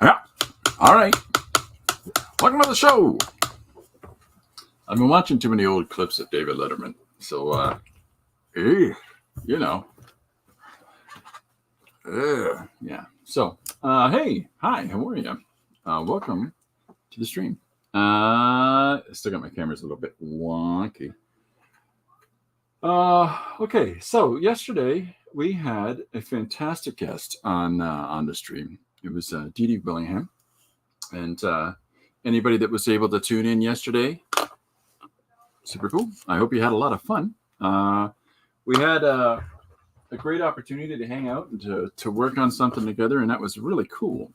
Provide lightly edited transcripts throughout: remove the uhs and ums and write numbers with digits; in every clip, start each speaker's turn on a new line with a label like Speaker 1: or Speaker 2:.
Speaker 1: Yeah. All right. Welcome to the show. I've been watching too many old clips of David Letterman. So, hey, you know, yeah. So, hey, hi, how are you? Welcome to the stream. Still got my cameras a little bit wonky. Okay. So yesterday we had a fantastic guest on the stream. It was Dee Dee Willingham, and anybody that was able to tune in yesterday, super cool. I hope you had a lot of fun. We had a great opportunity to hang out and to work on something together, and that was really cool.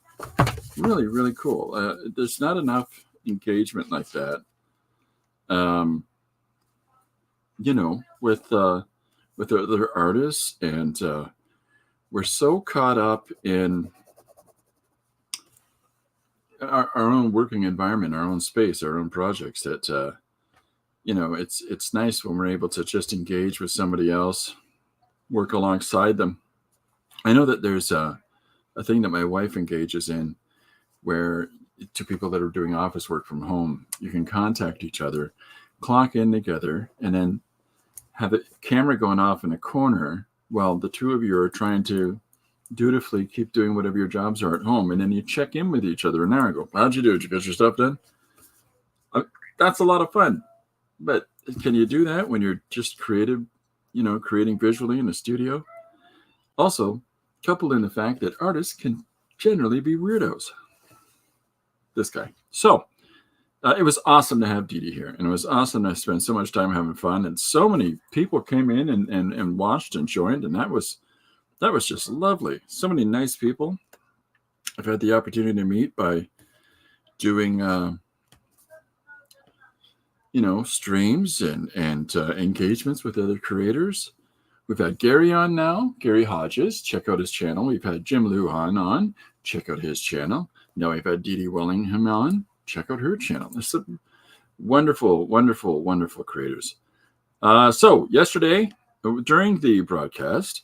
Speaker 1: Really, really cool. There's not enough engagement like that. With other artists, and we're so caught up in our own working environment, our own space, our own projects that it's nice when we're able to just engage with somebody else, work alongside them. I know that there's a thing that my wife engages in where to people that are doing office work from home, you can contact each other, clock in together, and then have the camera going off in a corner while the two of you are trying to dutifully keep doing whatever your jobs are at home. And then you check in with each other an hour ago. How'd you do? Did you get your stuff done? That's a lot of fun. But can you do that when you're just creating visually in the studio? Also, coupled in the fact that artists can generally be weirdos. This guy. So, it was awesome to have Dee Dee here, and it was awesome to spend so much time having fun. And so many people came in and watched and joined, and that was just lovely. So many nice people I've had the opportunity to meet by doing streams and engagements with other creators. We've had Gary on now, Gary Hodges. Check out his channel. We've had Jim Luhan on. Check out his channel. Now we've had Dee Dee Willingham on. Check out her channel. There's some wonderful, wonderful, wonderful creators. So yesterday, during the broadcast,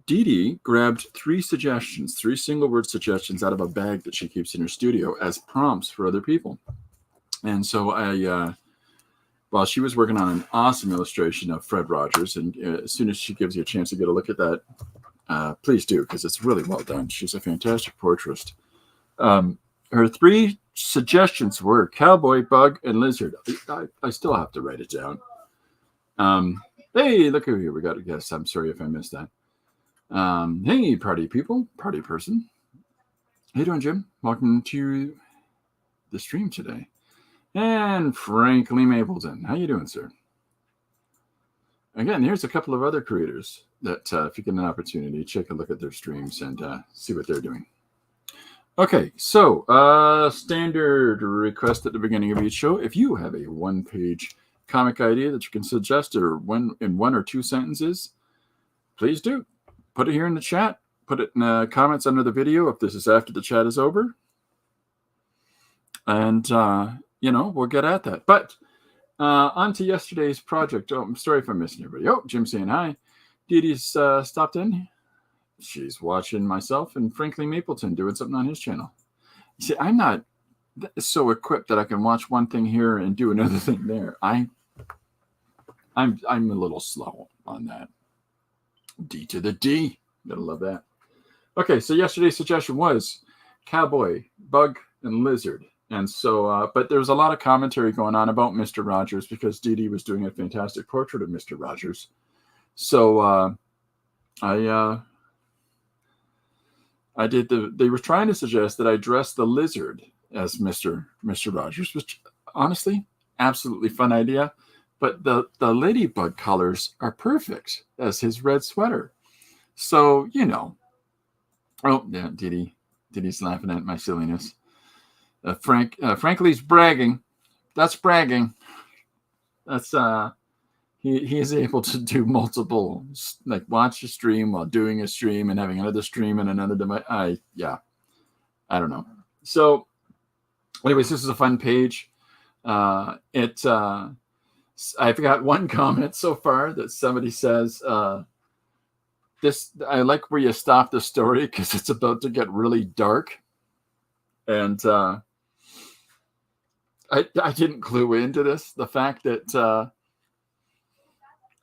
Speaker 1: Dee Dee grabbed 3 single-word suggestions out of a bag that she keeps in her studio as prompts for other people. And so while she was working on an awesome illustration of Fred Rogers, and as soon as she gives you a chance to get a look at that, please do, because it's really well done. She's a fantastic portraitist. Her 3 suggestions were cowboy, bug, and lizard. I still have to write it down. Hey, look who here. We got a guest. I'm sorry if I missed that. Hey, party people, party person. How you doing, Jim? Welcome to the stream today. And Frank Lee Mapleton. How you doing, sir? Again, here's a couple of other creators that if you get an opportunity, check a look at their streams and see what they're doing. Okay, so standard request at the beginning of each show. If you have a 1-page comic idea that you can suggest in 1 or 2 sentences, please do. Put it here in the chat. Put it in the comments under the video if this is after the chat is over. And, we'll get at that. But on to yesterday's project. Oh, I'm sorry if I'm missing everybody. Oh, Jim saying hi. Dee Dee's stopped in. She's watching myself and Franklin Mapleton doing something on his channel. See, I'm not so equipped that I can watch one thing here and do another thing there. I'm a little slow on that. D to the D. Gotta love that. Okay, so yesterday's suggestion was cowboy, bug, and lizard. And so, but there was a lot of commentary going on about Mr. Rogers because Dee Dee was doing a fantastic portrait of Mr. Rogers. So they were trying to suggest that I dress the lizard as Mr. Rogers, which honestly, absolutely fun idea. But the ladybug colors are perfect as his red sweater. So, Oh, yeah, Dee Dee's laughing at my silliness. Frank Lee's bragging. That's bragging. That's he is able to do multiple, like watch a stream while doing a stream and having another stream and another device. I don't know. So, anyways, this is a fun page. I've got one comment so far that somebody says, I like where you stop the story because it's about to get really dark. And I didn't clue into this, the fact that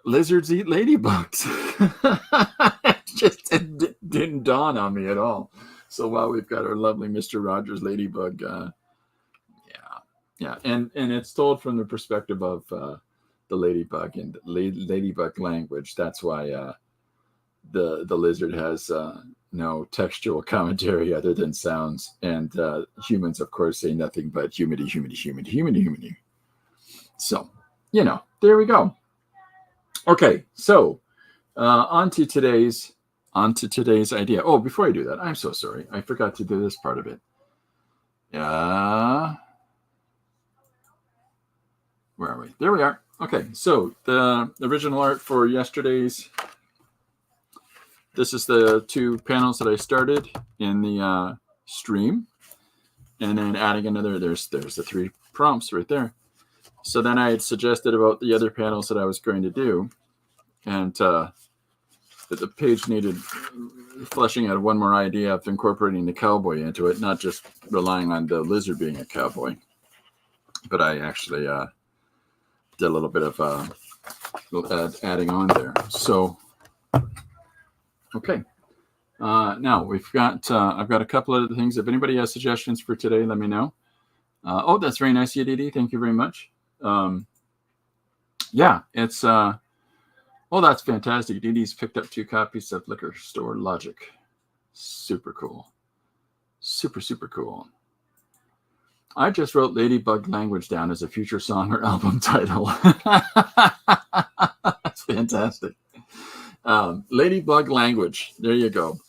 Speaker 1: lizards eat ladybugs. It just didn't dawn on me at all. So while we've got our lovely Mr. Rogers ladybug, yeah, and it's told from the perspective of the ladybug and ladybug language. That's why the lizard has no textual commentary other than sounds, and humans, of course, say nothing but humidity. So, there we go. Okay, so on to today's idea. Oh, before I do that, I'm so sorry. I forgot to do this part of it. Where are we? There we are. Okay, so the original art for yesterday's, this is the 2 panels that I started in the stream, and then adding another, there's the 3 prompts right there. So then I had suggested about the other panels that I was going to do, and that the page needed fleshing out one more idea of incorporating the cowboy into it, not just relying on the lizard being a cowboy. But I actually did a little bit of adding on there. So, okay. Now we've got, I've got a couple of other things. If anybody has suggestions for today, let me know. Oh, that's very nice, EDD. Thank you very much. Yeah, it's, oh, that's fantastic. DD's picked up 2 copies of Liquor Store Logic. Super cool. Super, super cool. I just wrote Ladybug Language down as a future song or album title. That's fantastic. Ladybug Language. There you go.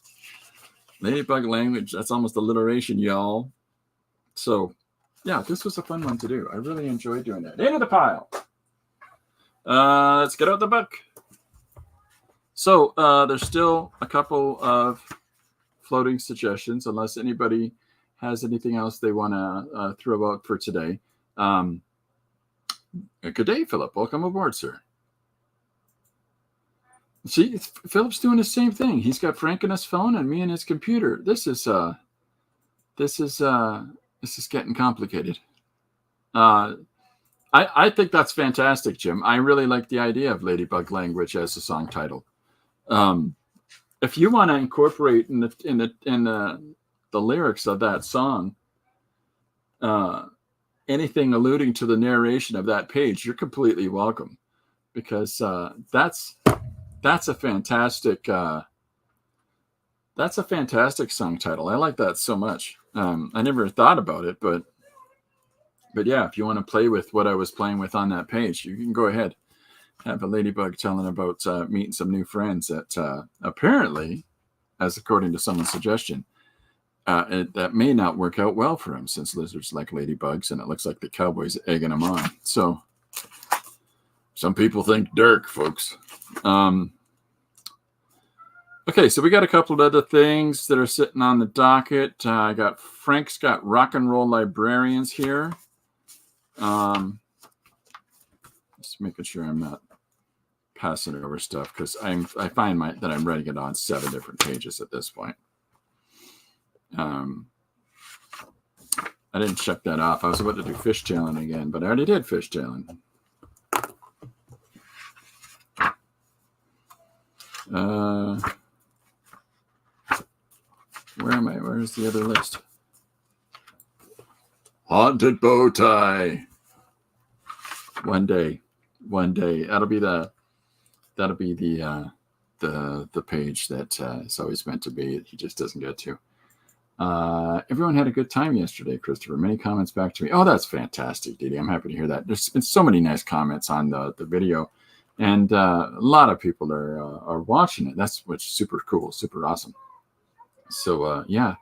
Speaker 1: Ladybug Language. That's almost alliteration, y'all. So, yeah, this was a fun one to do. I really enjoyed doing that. Into the pile. Let's get out the book. So, there's still a couple of floating suggestions, unless anybody has anything else they want to throw out for today. Good day, Philip. Welcome aboard, sir. See, Philip's doing the same thing. He's got Frank on his phone and me on his computer. This is getting complicated. I think that's fantastic, Jim. I really like the idea of Ladybug Language as a song title. If you want to incorporate in the lyrics of that song anything alluding to the narration of that page, you're completely welcome, because that's a fantastic song title. I like that so much. I never thought about it, but yeah, if you want to play with what I was playing with on that page, you can go ahead. Have a ladybug telling about meeting some new friends that apparently, as according to someone's suggestion, that may not work out well for him, since lizards like ladybugs, and it looks like the cowboy's egging him on. So some people think Dirk, folks. Okay, so we got a couple of other things that are sitting on the docket. I got Frank's got Rock and Roll Librarians here. Just making sure I'm not passing over stuff, because I find that I'm writing it on 7 different pages at this point. I didn't check that off. I was about to do fishtailing again, but I already did fishtailing. Where am I? Where's the other list? Haunted bow tie. One day. That'll be the page that is always meant to be. He just doesn't get to. Everyone had a good time yesterday, Christopher. Many comments back to me. Oh, that's fantastic, Didi. I'm happy to hear that. There's been so many nice comments on the video, and a lot of people are watching it. That's what's super cool, super awesome. So yeah,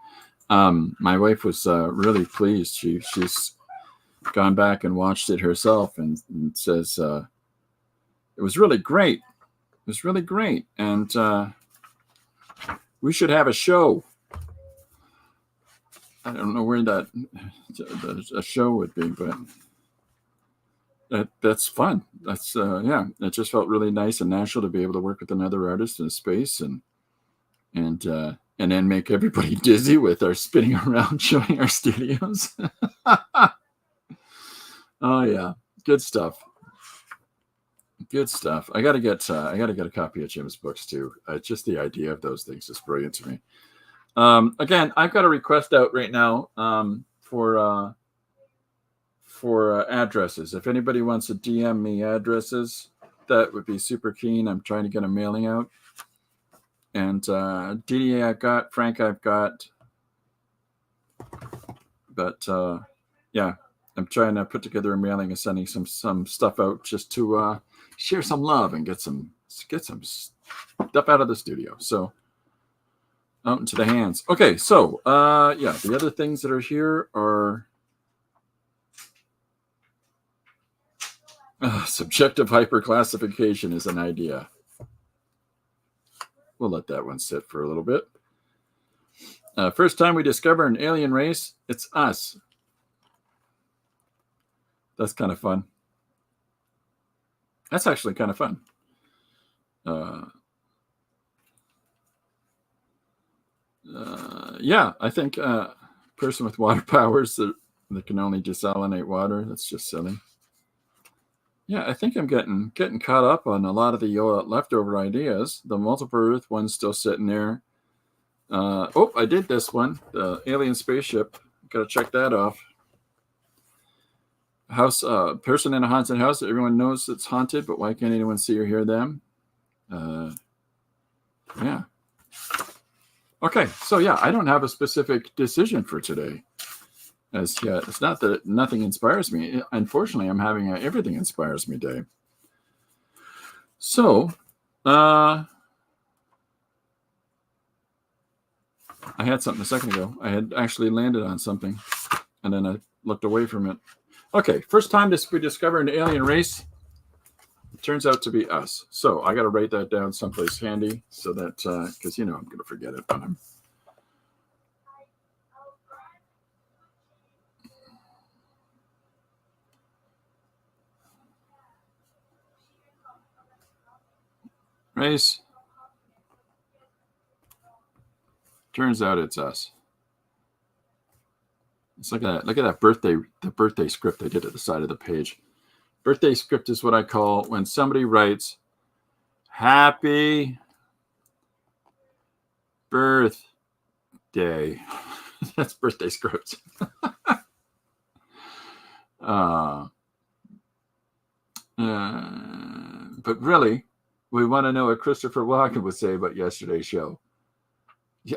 Speaker 1: my wife was really pleased. She's gone back and watched it herself, and says it was really great. It was really great, and we should have a show. I don't know where a show would be, but that's fun. That's yeah. It just felt really nice and natural to be able to work with another artist in a space, and and then make everybody dizzy with our spinning around showing our studios. Oh yeah, good stuff. Good stuff. I gotta get a copy of Jim's books too. Just the idea of those things is brilliant to me. Again, I've got a request out right now for addresses. If anybody wants to DM me addresses, that would be super keen. I'm trying to get a mailing out. And DDA I've got, Frank I've got. But yeah, I'm trying to put together a mailing and sending some stuff out just to share some love and get some stuff out of the studio. So out into the hands. Okay, so yeah, the other things that are here are subjective hyperclassification is an idea. We'll let that one sit for a little bit. First time we discover an alien race, it's us. That's kind of fun. That's actually kind of fun. Yeah, I think person with water powers that can only desalinate water. That's just silly. Yeah, I think I'm getting caught up on a lot of the leftover ideas. The multiple Earth one's still sitting there. Oh, I did this one. The alien spaceship. Got to check that off. House, person in a haunted house. Everyone knows it's haunted, but why can't anyone see or hear them? Yeah. Okay, so yeah, I don't have a specific decision for today as yet. It's not that nothing inspires me. Unfortunately, I'm having a everything inspires me day. So, I had something a second ago. I had actually landed on something, and then I looked away from it. Okay, first time we discover an alien race. It turns out to be us. So I got to write that down someplace handy so that, because, I'm going to forget it when I'm. Race. Turns out it's us. Let's look at that birthday script I did at the side of the page. Birthday script is what I call when somebody writes happy birthday. That's birthday script. But really, we want to know what Christopher Walken would say about yesterday's show. Yeah,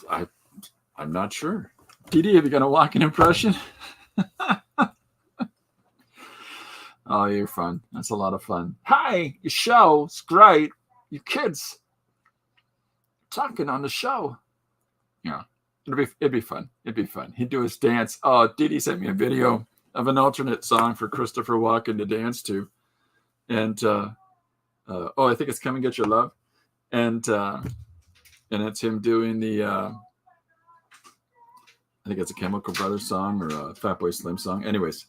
Speaker 1: I'm not sure. DD, have you got a Walken impression? Oh, you're fun. That's a lot of fun. Hi, your show. It's great. You kids talking on the show. Yeah, it'd be fun. It'd be fun. He'd do his dance. Oh, Didi sent me a video of an alternate song for Christopher Walken to dance to, and I think it's "Come and Get Your Love," and it's him doing the. I think it's a Chemical Brothers song or a Fatboy Slim song. Anyways.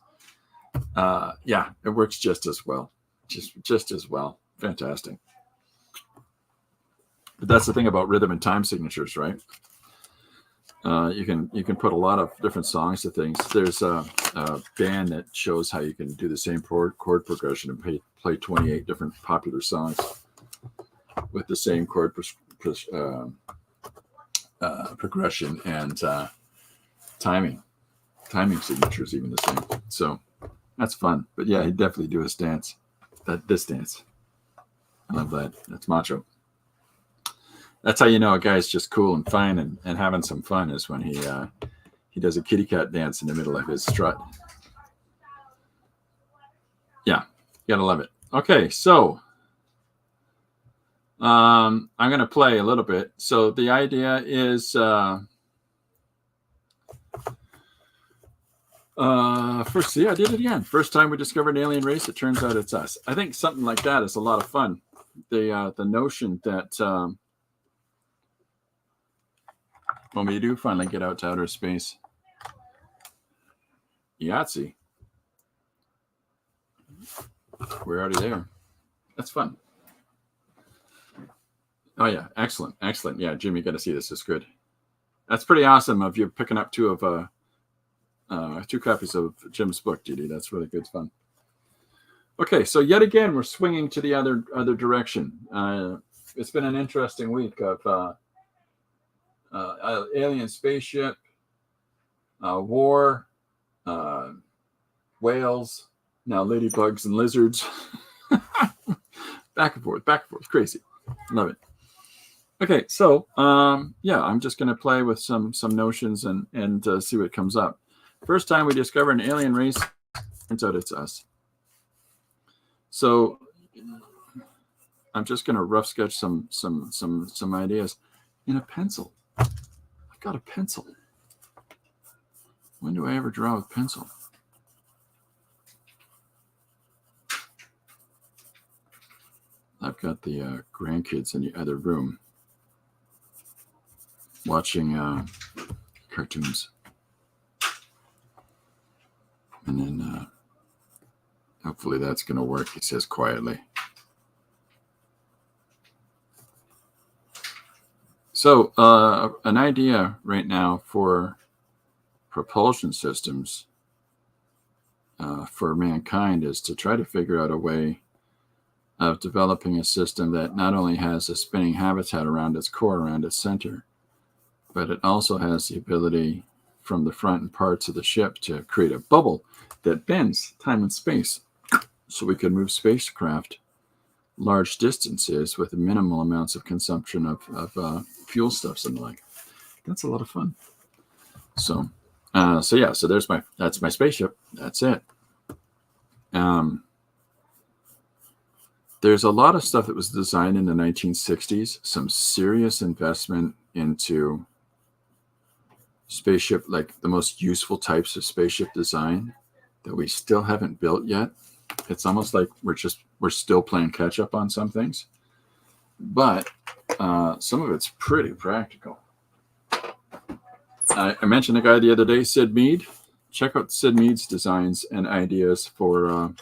Speaker 1: Yeah, it works just as well. Just as well. Fantastic. But that's the thing about rhythm and time signatures, right? You can put a lot of different songs to things. There's a band that shows how you can do the same chord progression and play 28 different popular songs with the same chord progression and timing signatures even the same. So that's fun. But yeah, he'd definitely do his dance. This dance. I love that. That's macho. That's how you know a guy's just cool and fine and having some fun is when he does a kitty cat dance in the middle of his strut. Yeah, you gotta love it. Okay, so I'm gonna play a little bit. So the idea is first, yeah, I did it again. First time we discovered an alien race, it turns out it's us. I think something like that is a lot of fun. The notion that when we do finally get out to outer space, Yahtzee, we're already there. That's fun. Oh yeah, excellent. Yeah, Jimmy, you got to see this. It's good. That's pretty awesome of you picking up two copies of Jim's book, Judy. That's really good fun. Okay, so yet again, we're swinging to the other direction. It's been an interesting week of alien spaceship, war, whales, now ladybugs and lizards. Back and forth, crazy. Love it. Okay, so yeah, I'm just going to play with some notions and see what comes up. First time we discover an alien race, turns out it's us. So I'm just going to rough sketch some ideas in a pencil. I've got a pencil. When do I ever draw with pencil? I've got the grandkids in the other room watching cartoons. And then hopefully that's going to work, he says quietly. So an idea right now for propulsion systems for mankind is to try to figure out a way of developing a system that not only has a spinning habitat around its core, around its center, but it also has the ability from the front and parts of the ship to create a bubble that bends time and space so we can move spacecraft large distances with minimal amounts of consumption of fuel stuffs and the like. That's a lot of fun. So yeah, so that's my spaceship. That's it. There's a lot of stuff that was designed in the 1960s, some serious investment into spaceship, like the most useful types of spaceship design that we still haven't built yet. It's almost like we're still playing catch up on some things, but some of it's pretty practical. I mentioned a guy the other day, Sid Mead. Check out Sid Mead's designs and ideas for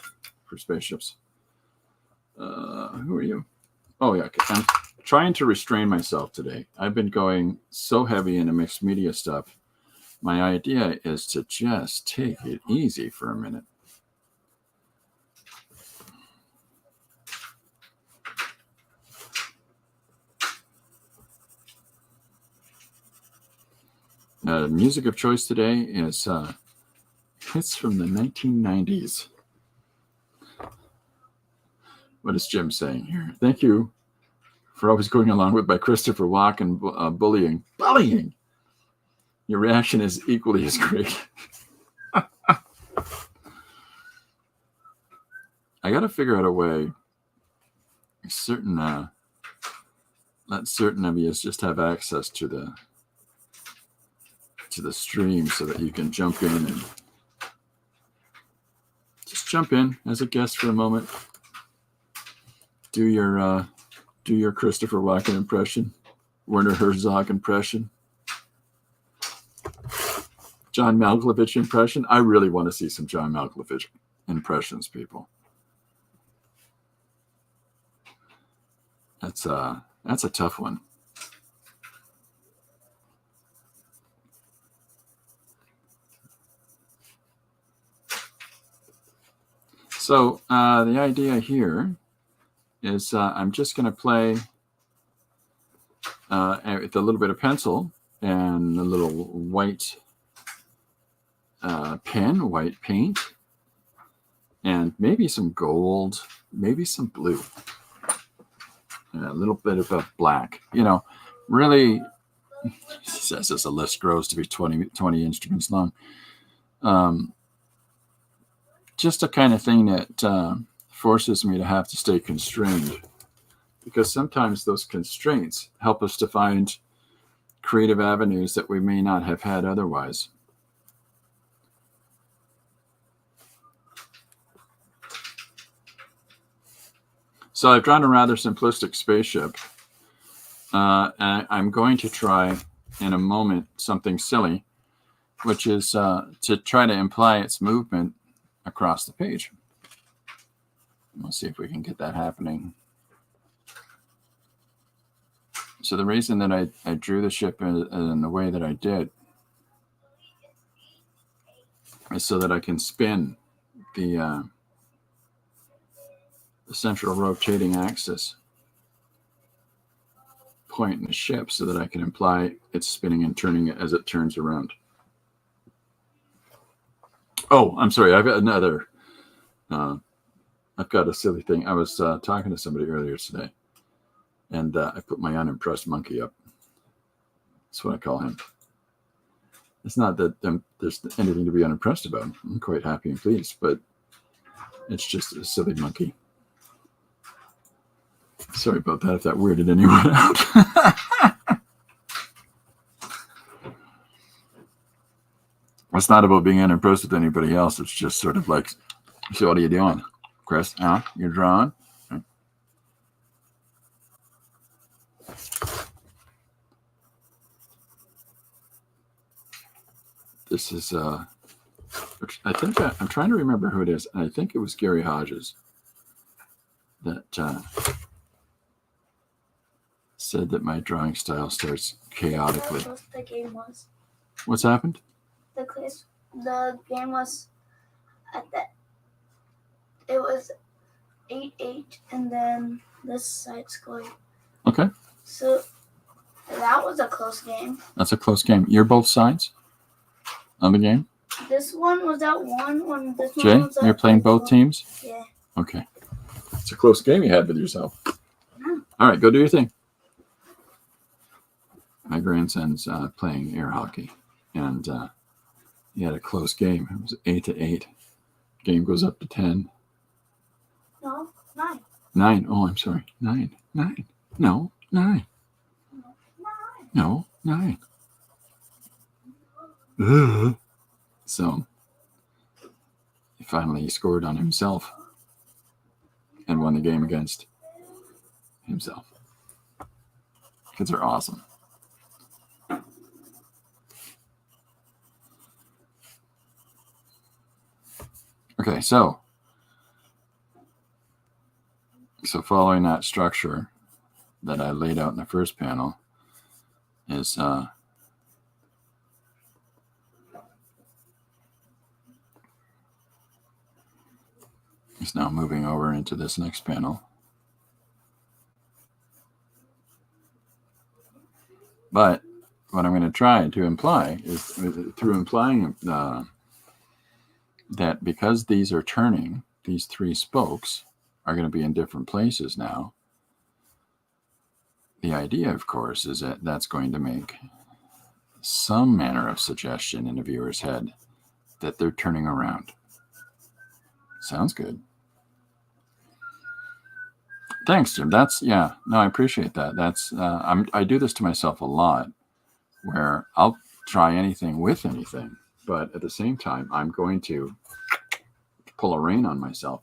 Speaker 1: spaceships. Who are you? Oh yeah, I'm trying to restrain myself today. I've been going so heavy into mixed media stuff. My idea is to just take it easy for a minute. Music of choice today is hits from the 1990s. What is Jim saying here? Thank you for always going along with my Christopher Walken bullying. Bullying! Your reaction is equally as great. I got to figure out a way. Let certain of you just have access to the stream so that you can jump in and just jump in as a guest for a moment. Do your Christopher Walken impression, Werner Herzog impression, John Malkovich impression. I really want to see some John Malkovich impressions, people. That's a tough one. So the idea here is I'm just going to play with a little bit of pencil and a little white pen, white paint, and maybe some gold, maybe some blue, and a little bit of a black. You know, really, he says as the list grows to be 20 instruments long. Just a kind of thing that forces me to have to stay constrained, because sometimes those constraints help us to find creative avenues that we may not have had otherwise. So I've drawn a rather simplistic spaceship. And I'm going to try in a moment something silly, which is to try to imply its movement across the page. We'll see if we can get that happening. So the reason that I drew the ship in the way that I did is so that I can spin the central rotating axis point in the ship so that I can imply it's spinning and turning it as it turns around. Oh, I'm sorry. I've got another. I've got a silly thing. I was talking to somebody earlier today, and I put my unimpressed monkey up. That's what I call him. It's not that there's anything to be unimpressed about. I'm quite happy and pleased, but it's just a silly monkey. Sorry about that if that weirded anyone out. It's not about being unimpressed with anybody else. It's just sort of like, so what are you doing, Chris? Huh? You're drawing? This is, I think I'm trying to remember who it is. And I think it was Gary Hodges that said that my drawing style starts chaotically.
Speaker 2: What the game was?
Speaker 1: What's happened?
Speaker 2: The game was at that. It was 8-8, and then this side scored.
Speaker 1: Okay.
Speaker 2: So that was a close game.
Speaker 1: That's a close game. You're both sides of the game?
Speaker 2: This one was at 1 when this
Speaker 1: Jay,
Speaker 2: one was at
Speaker 1: you're playing both teams?
Speaker 2: Yeah.
Speaker 1: Okay. It's a close game you had with yourself.
Speaker 2: Yeah.
Speaker 1: All right, go do your thing. My grandson's playing air hockey, and he had a close game. It was 8-8. Game goes up to 10.
Speaker 2: No, 9.
Speaker 1: 9. Oh, I'm sorry. 9. 9. No, 9. No, 9. So finally he scored on himself and won the game against himself. Kids are awesome. Okay, so following that structure that I laid out in the first panel is now moving over into this next panel. But what I'm going to try to imply is through implying that because these are turning, these three spokes are going to be in different places now. The idea, of course, is that that's going to make some manner of suggestion in the viewer's head that they're turning around. Sounds good. Thanks, Jim. No, I appreciate that. I do this to myself a lot, where I'll try anything with anything, but at the same time, I'm going to pull a rein on myself,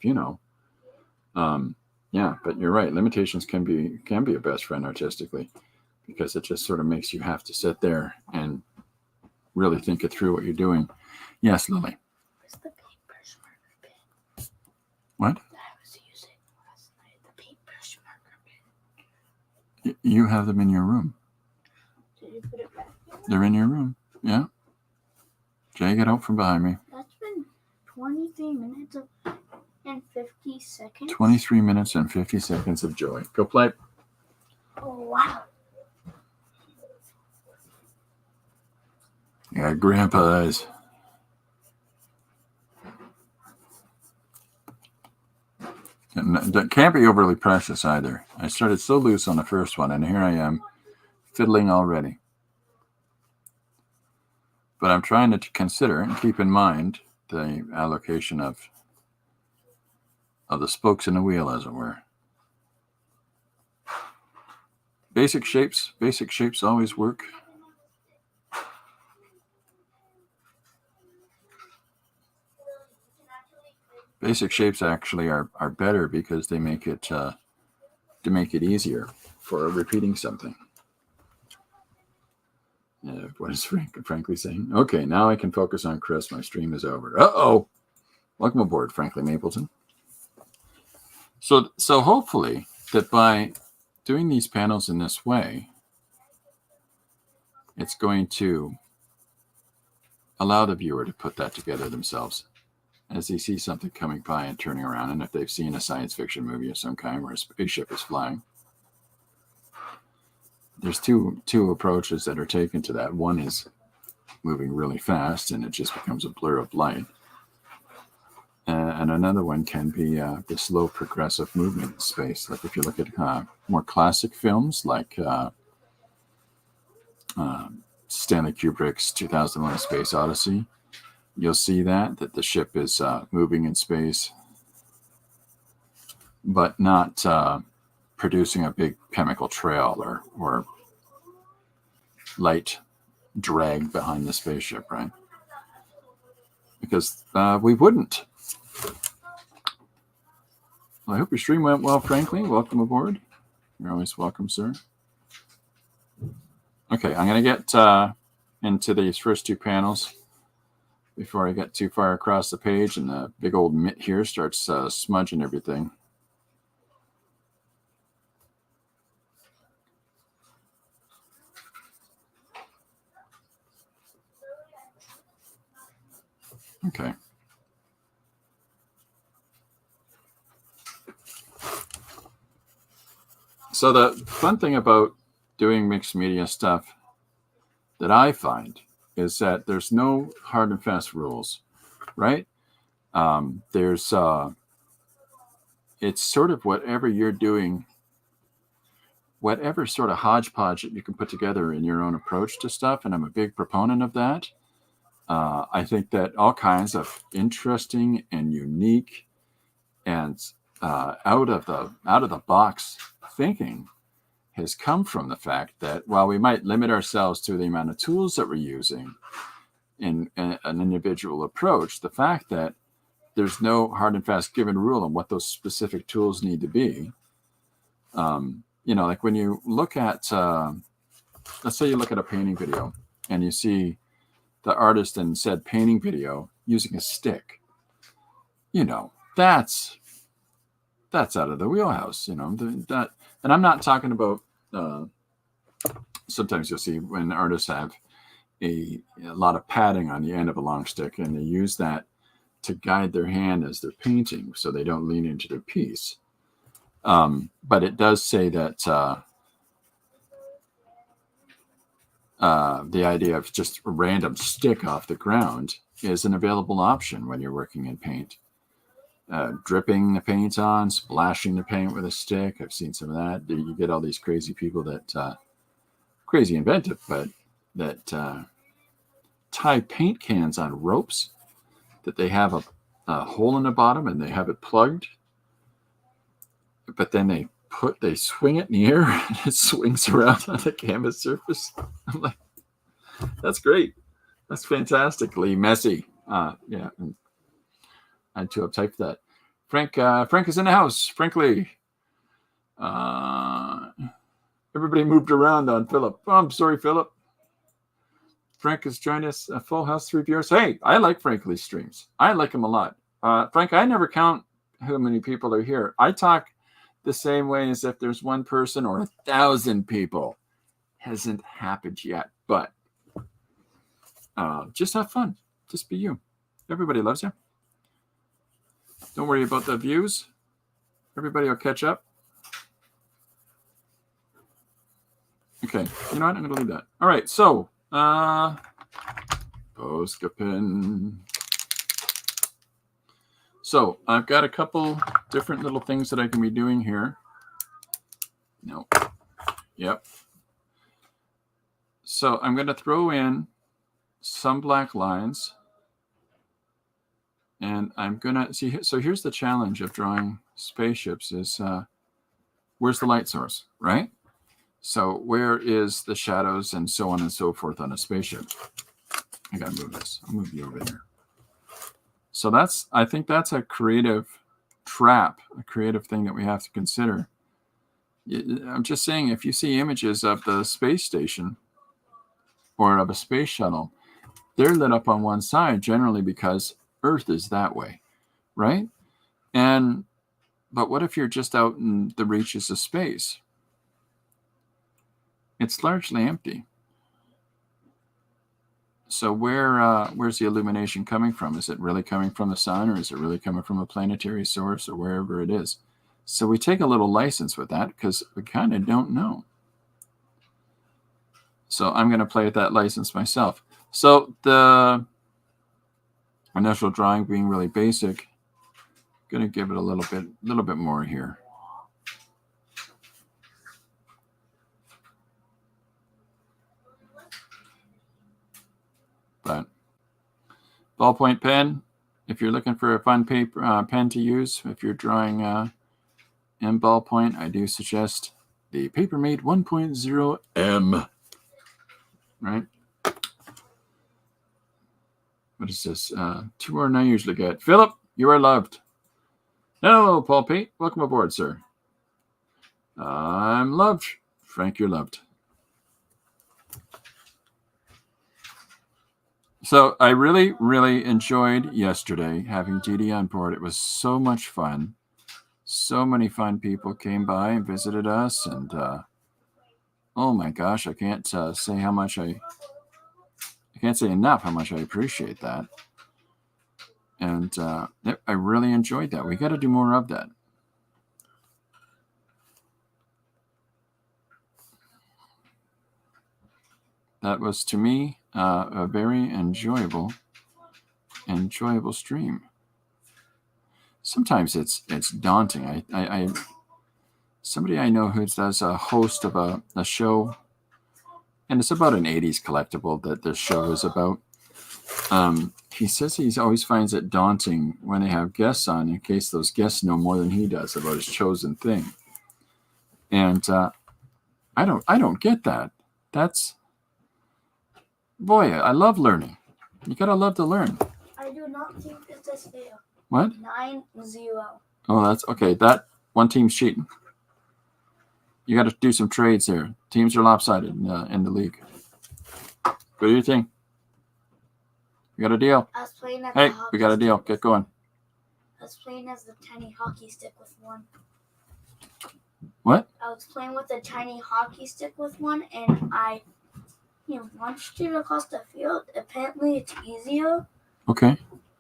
Speaker 1: Yeah, but you're right. Limitations can be a best friend artistically, because it just sort of makes you have to sit there and really think it through what you're doing. Yes, Lily.
Speaker 2: Where's the paintbrush marker pen?
Speaker 1: What?
Speaker 2: I was using last night, the paintbrush marker pen.
Speaker 1: You have them in your room.
Speaker 2: Did you put it back in?
Speaker 1: They're in your room. Yeah. Jay, get out from behind me.
Speaker 2: That's been 23 minutes and 50 seconds.
Speaker 1: 23 minutes and 50 seconds of joy. Go play.
Speaker 2: Oh, wow.
Speaker 1: Yeah, grandpa eyes. That can't be overly precious either. I started so loose on the first one, and here I am, fiddling already. But I'm trying to consider and keep in mind the allocation of the spokes in the wheel, as it were. Basic shapes always work. Basic shapes actually are better because they make it easier for repeating something. What is Frankly saying? Okay, now I can focus on Chris. My stream is over. Uh-oh. Welcome aboard, Frankly Mapleton. So hopefully that by doing these panels in this way, it's going to allow the viewer to put that together themselves as they see something coming by and turning around. And if they've seen a science fiction movie of some kind where a spaceship is flying, there's two approaches that are taken to that. One is moving really fast and it just becomes a blur of light. And another one can be the slow progressive movement in space. Like if you look at more classic films like Stanley Kubrick's 2001: Space Odyssey, you'll see that the ship is moving in space, but not producing a big chemical trail or light drag behind the spaceship, right? Because we wouldn't. Well, I hope your stream went well, Frankly. Welcome aboard. You're always welcome, sir. Okay, I'm going to get into these first two panels before I get too far across the page and the big old mitt here starts smudging everything. Okay. So the fun thing about doing mixed media stuff that I find is that there's no hard and fast rules, right? There's it's sort of whatever you're doing, whatever sort of hodgepodge that you can put together in your own approach to stuff, and I'm a big proponent of that. I think that all kinds of interesting and unique and out of the box thinking has come from the fact that while we might limit ourselves to the amount of tools that we're using in an individual approach, the fact that there's no hard and fast given rule on what those specific tools need to be. Like when you look at, let's say you look at a painting video and you see the artist in said painting video using a stick, that's out of the wheelhouse, that, and I'm not talking about, sometimes you'll see when artists have a lot of padding on the end of a long stick and they use that to guide their hand as they're painting so they don't lean into their piece. But it does say that the idea of just a random stick off the ground is an available option when you're working in paint. Dripping the paint on, splashing the paint with a stick. I've seen some of that. You get all these crazy people that, crazy inventive, but that tie paint cans on ropes that they have a hole in the bottom and they have it plugged, but then they swing it in the air and it swings around on the canvas surface. I'm like, that's great. That's fantastically messy. Yeah. I'm too uptight for that. Frank is in the house. Frankly, everybody moved around on Philip. Oh, I'm sorry, Philip. Frank has joined us. A full house, 3 viewers. Hey, I like Frankly's streams. I like him a lot. Frank, I never count how many people are here. I talk the same way as if there's one person or 1,000 people. Hasn't happened yet, but just have fun. Just be you. Everybody loves you. Don't worry about the views. Everybody will catch up. Okay, you know what? I'm going to leave that. All right, so Postcapin. So I've got a couple different little things that I can be doing here. No. Yep. So I'm going to throw in some black lines. And I'm going to see. So here's the challenge of drawing spaceships is where's the light source, right? So where is the shadows and so on and so forth on a spaceship? I got to move this. I'll move you over there. So I think that's a creative trap, a creative thing that we have to consider. I'm just saying, if you see images of the space station or of a space shuttle, they're lit up on one side generally because Earth is that way, right? But what if you're just out in the reaches of space? It's largely empty. So where's the illumination coming from? Is it really coming from the sun, or is it really coming from a planetary source, or wherever it is? So we take a little license with that because we kind of don't know. So I'm going to play with that license myself. So the initial drawing being really basic, going to give it a little bit more here. But ballpoint pen, if you're looking for a fun paper pen to use, if you're drawing in ballpoint, I do suggest the Papermate 1.0 M. Right? What is this? 2 more than I usually get. Philip, you are loved. Hello, Paul Pate. Welcome aboard, sir. I'm loved. Frank, you're loved. So I really, really enjoyed yesterday having Didi on board. It was so much fun. So many fun people came by and visited us. And oh my gosh, I can't say how much I can't say enough how much I appreciate that. And I really enjoyed that. We got to do more of that. That was, to me, a very enjoyable stream. Sometimes it's daunting. I somebody I know who does a host of a show, and it's about an 80s collectible that the show is about. He says he always finds it daunting when they have guests on, in case those guests know more than he does about his chosen thing. And I don't get that. That's, boy, I love learning. You gotta love to learn.
Speaker 2: I do not think this is fair.
Speaker 1: What?
Speaker 2: 9-0.
Speaker 1: Oh, that's okay. That one team's cheating. You got to do some trades here. Teams are lopsided in the league. What do you think? We got a deal.
Speaker 2: I was playing as
Speaker 1: Hey, we got a deal. Get going.
Speaker 2: I was playing as the tiny hockey stick with one.
Speaker 1: What?
Speaker 2: I was playing with a tiny hockey stick with one, and I launched it across the field. Apparently, it's easier.
Speaker 1: Okay.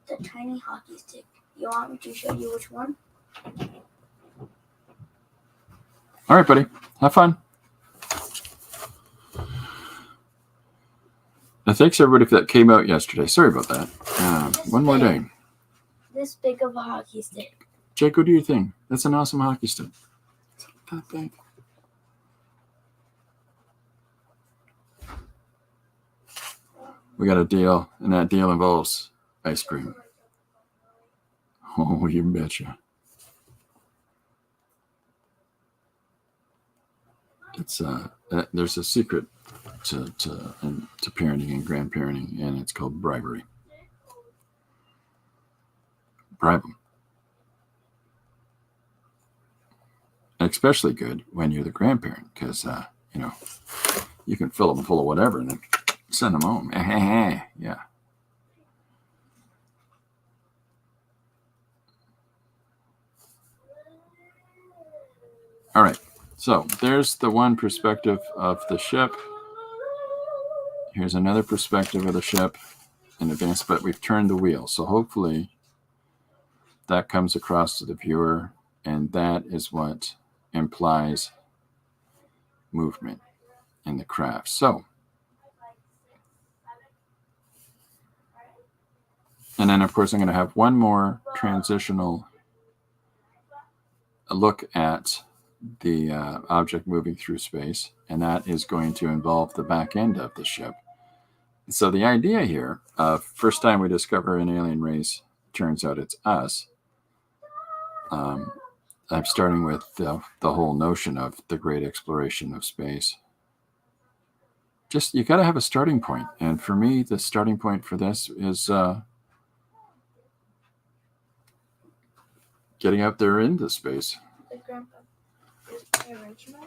Speaker 2: The tiny hockey stick. You want me to show you which one?
Speaker 1: All right, buddy. Have fun. Thanks, everybody, that came out yesterday. Sorry about that. One more day.
Speaker 2: This big of a hockey stick.
Speaker 1: Jake, what do you think? That's an awesome hockey stick. That big. We got a deal, and that deal involves ice cream. Oh, you betcha. It's there's a secret to parenting and grandparenting, and it's called bribery. Bribe them. Especially good when you're the grandparent, because you can fill them full of whatever and then send them home. Yeah. All right. So there's the one perspective of the ship. Here's another perspective of the ship in advance, but we've turned the wheel. So hopefully that comes across to the viewer, and that is what implies movement in the craft. So, and then of course I'm going to have one more transitional look at the object moving through space, and that is going to involve the back end of the ship. So the idea here of first time we discover an alien race, turns out it's us. I'm starting with the whole notion of the great exploration of space. Just, you got to have a starting point. And for me, the starting point for this is getting out there into space.
Speaker 2: Hey, Grandpa, here's my original.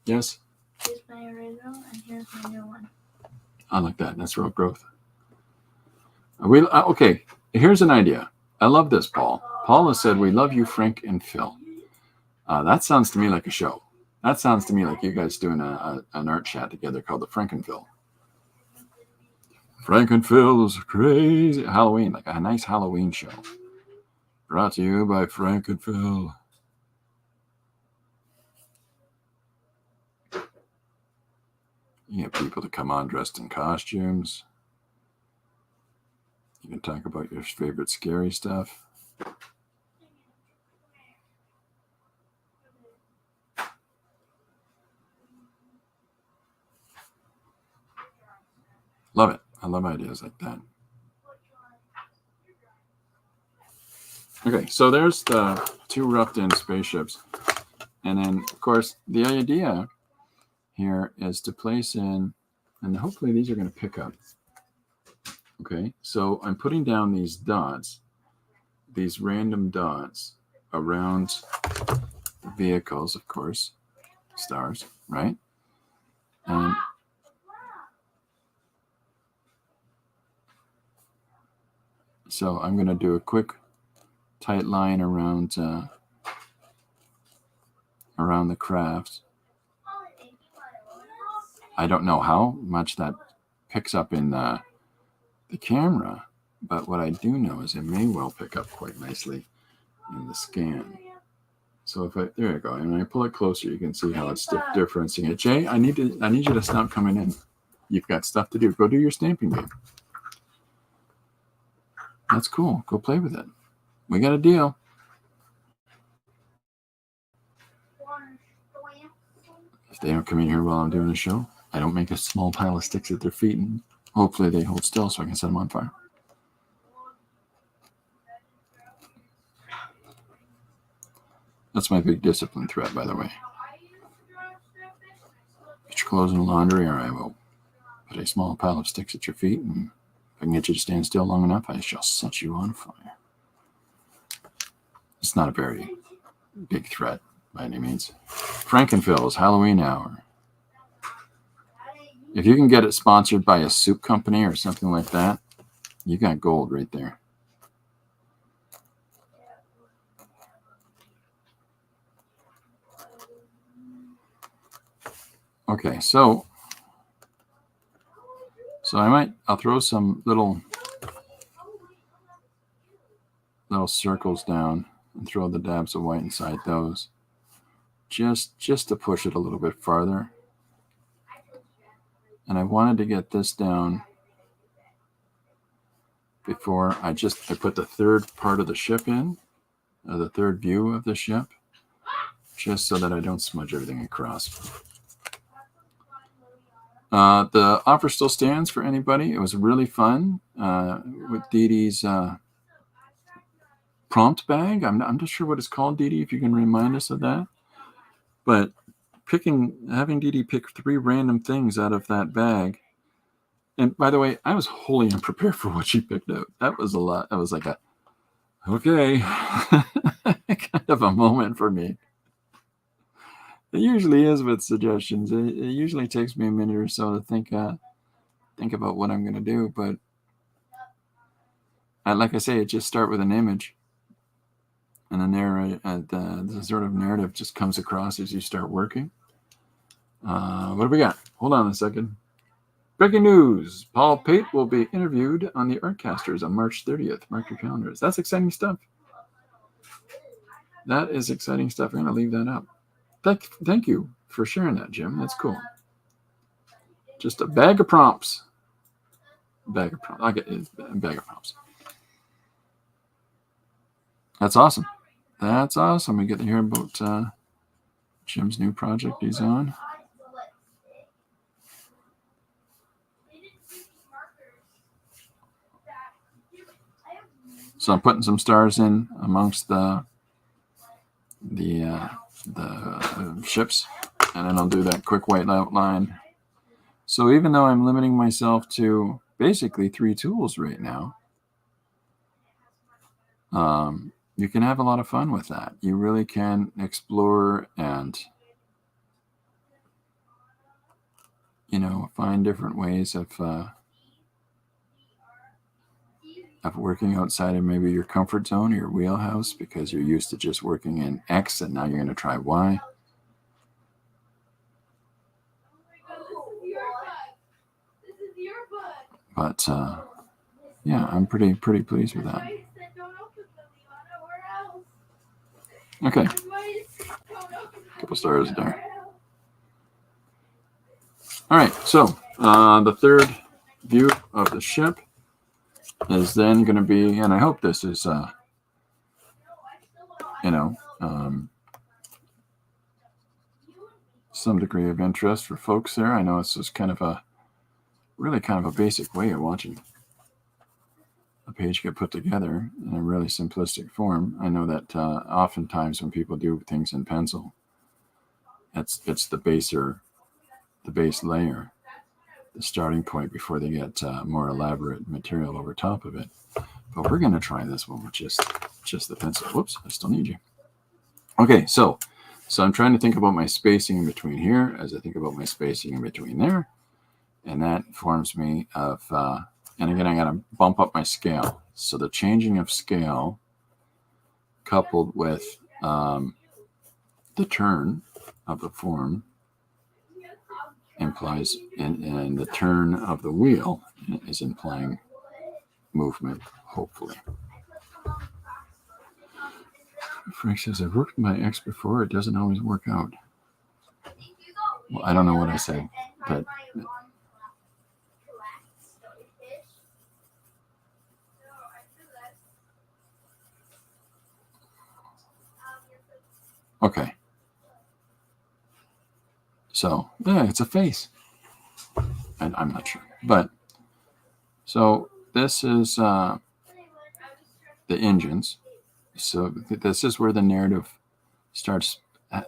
Speaker 1: Yes?
Speaker 2: Here's my original, and here's my new one.
Speaker 1: I like that. That's real growth. Okay, here's an idea. I love this, Paul. Paul has said, we love you, Frank and Phil. That sounds to me like a show. That sounds to me like you guys doing an art chat together called the Frankenville. Frankenphil's crazy Halloween, like a nice Halloween show. Brought to you by Frankenphil. You get people to come on dressed in costumes. You can talk about your favorite scary stuff. Love it. I love ideas like that. Okay, so there's the 2 roughed-in spaceships. And then, of course, the idea here is to place in, and hopefully these are going to pick up. Okay, so I'm putting down these dots, these random dots around the vehicles, of course, stars, right? And so I'm going to do a quick tight line around the craft. I don't know how much that picks up in the camera, but what I do know is it may well pick up quite nicely in the scan. So if there you go, and when I pull it closer, you can see how it's differencing it. Jay, I need you to stop coming in. You've got stuff to do. Go do your stamping game. That's cool. Go play with it. We got a deal. If they don't come in here while I'm doing the show, I don't make a small pile of sticks at their feet, and hopefully they hold still so I can set them on fire. That's my big discipline threat, by the way. Get your clothes in the laundry, or I will put a small pile of sticks at your feet, and if I can get you to stand still long enough, I shall set you on fire. It's not a very big threat by any means. Frankenphil's Halloween Hour. If you can get it sponsored by a soup company or something like that, you got gold right there. Okay, so I'll throw some little circles down and throw the dabs of white inside those, just to push it a little bit farther. And I wanted to get this down before I put the third part of the ship in, the third view of the ship, just so that I don't smudge everything across. The offer still stands for anybody. It was really fun with Dee Dee's prompt bag. I'm not sure what it's called, Dee Dee, if you can remind us of that. But having Dee Dee pick 3 random things out of that bag. And by the way, I was wholly unprepared for what she picked out. That was a lot. That was like okay, kind of a moment for me. It usually is with suggestions. It usually takes me a minute or so to think about what I'm going to do. But like I say, it just start with an image. And the sort of narrative just comes across as you start working. What do we got? Hold on a second. Breaking news. Paul Pate will be interviewed on the Artcasters on March 30th. Mark your calendars. That's exciting stuff. That is exciting stuff. I'm going to leave that up. Thank you for sharing that, Jim. That's cool. Just a bag of prompts. I'll get a bag of prompts. That's awesome. That's awesome. We get to hear about Jim's new project he's on. So I'm putting some stars in amongst the ships, and then I'll do that quick white outline. So even though I'm limiting myself to basically 3 tools right now, you can have a lot of fun with that. You really can explore and, find different ways of working outside of maybe your comfort zone or your wheelhouse, because you're used to just working in X and now you're going to try Y. But yeah, I'm pretty pleased with that. Okay, a couple stars there. All right, so the third view of the ship is then going to be, and I hope this is, some degree of interest for folks there. I know it's just kind of a basic way of watching a page get put together in a really simplistic form. I know that oftentimes when people do things in pencil, it's the base layer, the starting point before they get more elaborate material over top of it. But we're going to try this one with just the pencil. Whoops, I still need you. Okay, so I'm trying to think about my spacing in between here as I think about my spacing in between there. And that forms me of, and again, I got to bump up my scale. So the changing of scale coupled with the turn of the form implies, and the turn of the wheel is implying movement, hopefully. Frank says, I've worked with my ex before. It doesn't always work out. Well, I don't know what I said, but okay. So, yeah, it's a face. And I'm not sure. But, so this is the engines. So this is where the narrative starts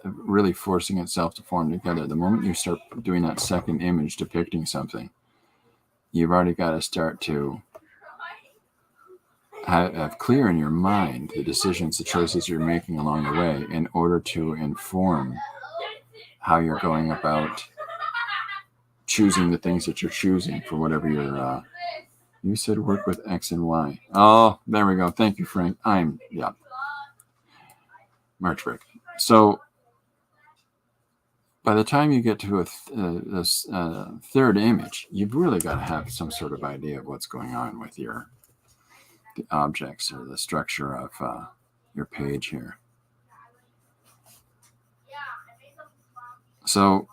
Speaker 1: really forcing itself to form together. The moment you start doing that second image depicting something, you've already got to start to have clear in your mind the decisions, the choices you're making along the way in order to inform how you're going about choosing the things that you're choosing for whatever you're you said work with X and Y. Oh, there we go. Thank you, Frank. Yeah. March break. So by the time you get to this third image, you've really got to have some sort of idea of what's going on with the objects or the structure of your page here. So,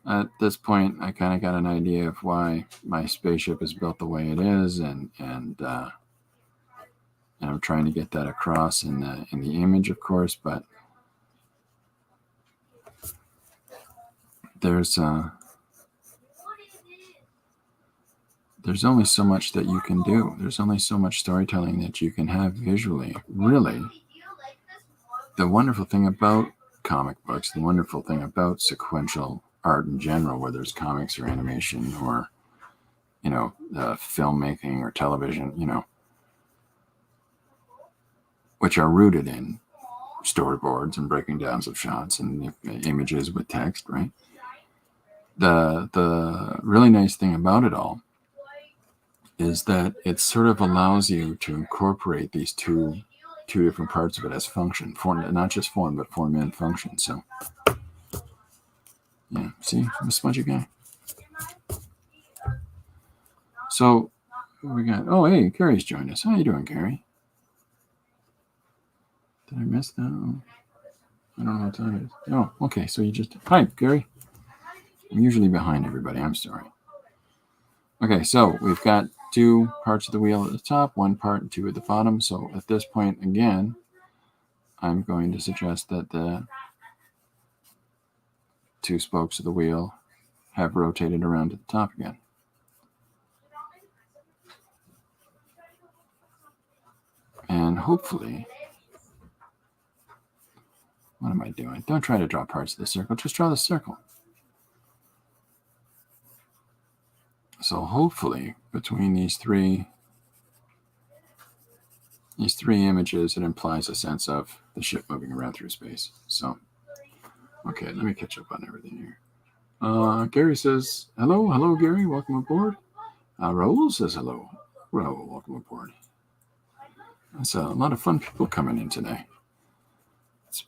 Speaker 1: at this point, I kind of got an idea of why my spaceship is built the way it is, and I'm trying to get that across in the image, of course, but there's only so much that you can do. There's only so much storytelling that you can have visually. Really, the wonderful thing about comic books, the wonderful thing about sequential art in general, whether it's comics or animation or, filmmaking or television, which are rooted in storyboards and breaking downs of shots and images with text, right? The really nice thing about it all is that it sort of allows you to incorporate these two different parts of it as function, form, not just form, but form and function. So, yeah, see, I'm a smudgy guy. So, we got, oh, hey, Carrie's joined us. How you doing, Carrie? Did I miss that? Oh, I don't know what time it is. Oh, okay, so you just, hi, Gary. I'm usually behind everybody. I'm sorry. Okay, so we've got two parts of the wheel at the top, one part and two at the bottom. So at this point, again, I'm going to suggest that the two spokes of the wheel have rotated around to the top again. And hopefully, what am I doing? Don't try to draw parts of the circle, just draw the circle. So hopefully, between these three images, it implies a sense of the ship moving around through space. So, okay, let me catch up on everything here. Gary says, hello, Gary, welcome aboard. Raul says hello. Raul, welcome aboard. That's a lot of fun people coming in today. It's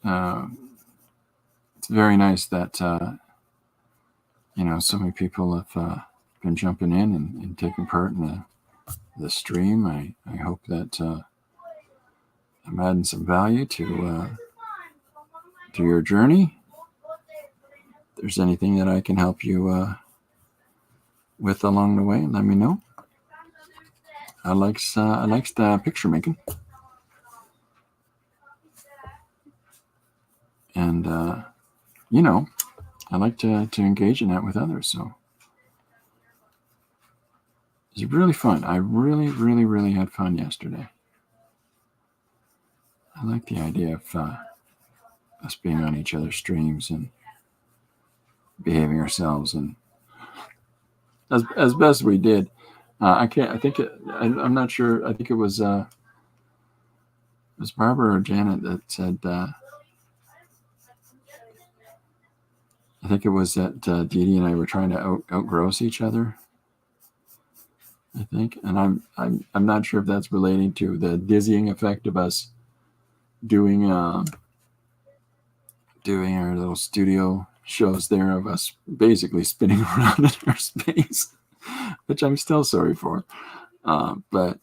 Speaker 1: very nice that, so many people have been jumping in and taking part in the stream. I hope that I'm adding some value to your journey. If there's anything that I can help you with along the way, let me know. I likes the picture making, and I like to engage in that with others. So it's really fun. I really had fun yesterday. I like the idea of us being on each other's streams and behaving ourselves, and as best we did. I'm not sure. I think it was Barbara or Janet that said. I think it was that Dee Dee and I were trying to outgross each other. I think, and I'm not sure if that's relating to the dizzying effect of us doing our little studio shows there of us basically spinning around in our space, which I'm still sorry for. But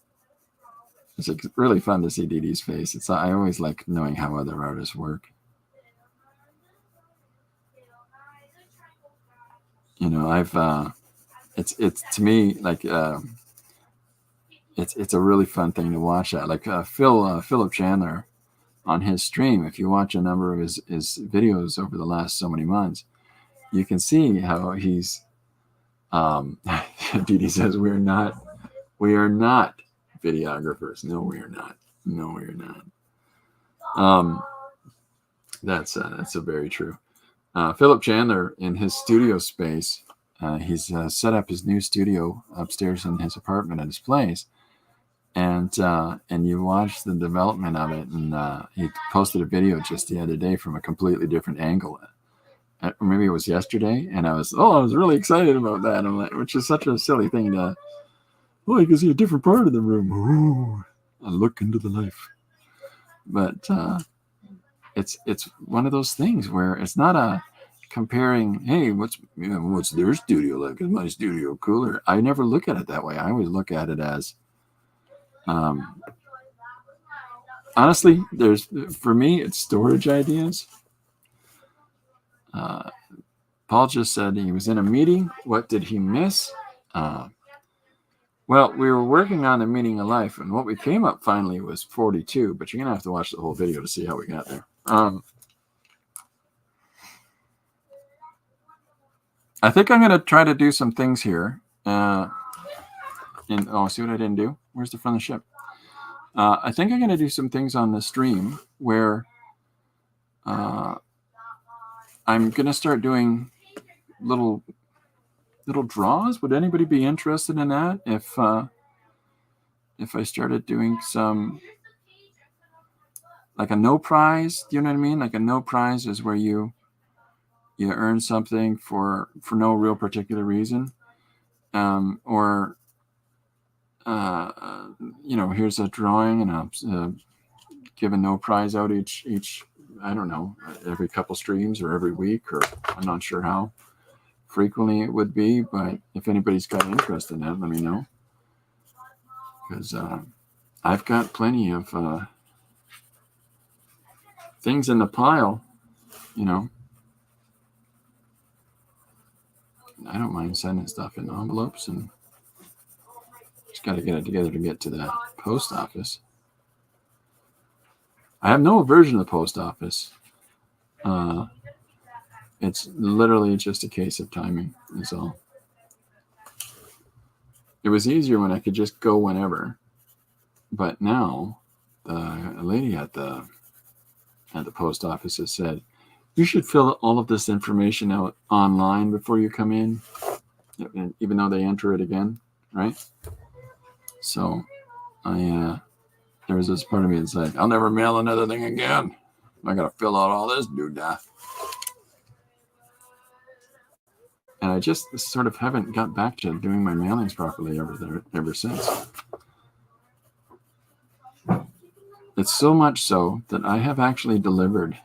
Speaker 1: it's really fun to see Dee Dee's face. I always like knowing how other artists work. It's to me like it's a really fun thing to watch that. Like Philip Chandler on his stream, if you watch a number of his videos over the last so many months, you can see how he's Dee Dee says we are not videographers. No, we are not. That's very true. Philip Chandler in his studio space, he's set up his new studio upstairs in his apartment at his place, and you watch the development of it. And he posted a video just the other day from a completely different angle, or maybe it was yesterday. And I was really excited about that. I'm like, which is such a silly thing to. Oh, you can see a different part of the room. Ooh, a look into the life, but. It's one of those things where it's not a comparing. Hey, what's their studio like? Is my studio cooler? I never look at it that way. I always look at it as, honestly, for me, it's storage ideas. Paul just said he was in a meeting. What did he miss? Well, we were working on the meaning of life, and what we came up finally was 42. But you're gonna have to watch the whole video to see how we got there. I think I'm going to try to do some things here. See what I didn't do? Where's the front of the ship? I think I'm going to do some things on the stream where I'm going to start doing little draws. Would anybody be interested in that? If I started doing some, like a no prize, do you know what I mean? Like a no prize is where you earn something for no real particular reason, or here's a drawing, and I'll give a no prize out each I don't know, every couple streams or every week, or I'm not sure how frequently it would be, but if anybody's got interest in that, let me know, because I've got plenty of things in the pile, I don't mind sending stuff in envelopes, and just got to get it together to get to the post office. I have no aversion to the post office. It's literally just a case of timing, is all. It was easier when I could just go whenever, but now a lady at the post office has said, you should fill all of this information out online before you come in, even though they enter it again, right? So there was this part of me that's like, I'll never mail another thing again. I got to fill out all this doodah. And I just sort of haven't got back to doing my mailings properly ever since. It's so much so that I have actually delivered.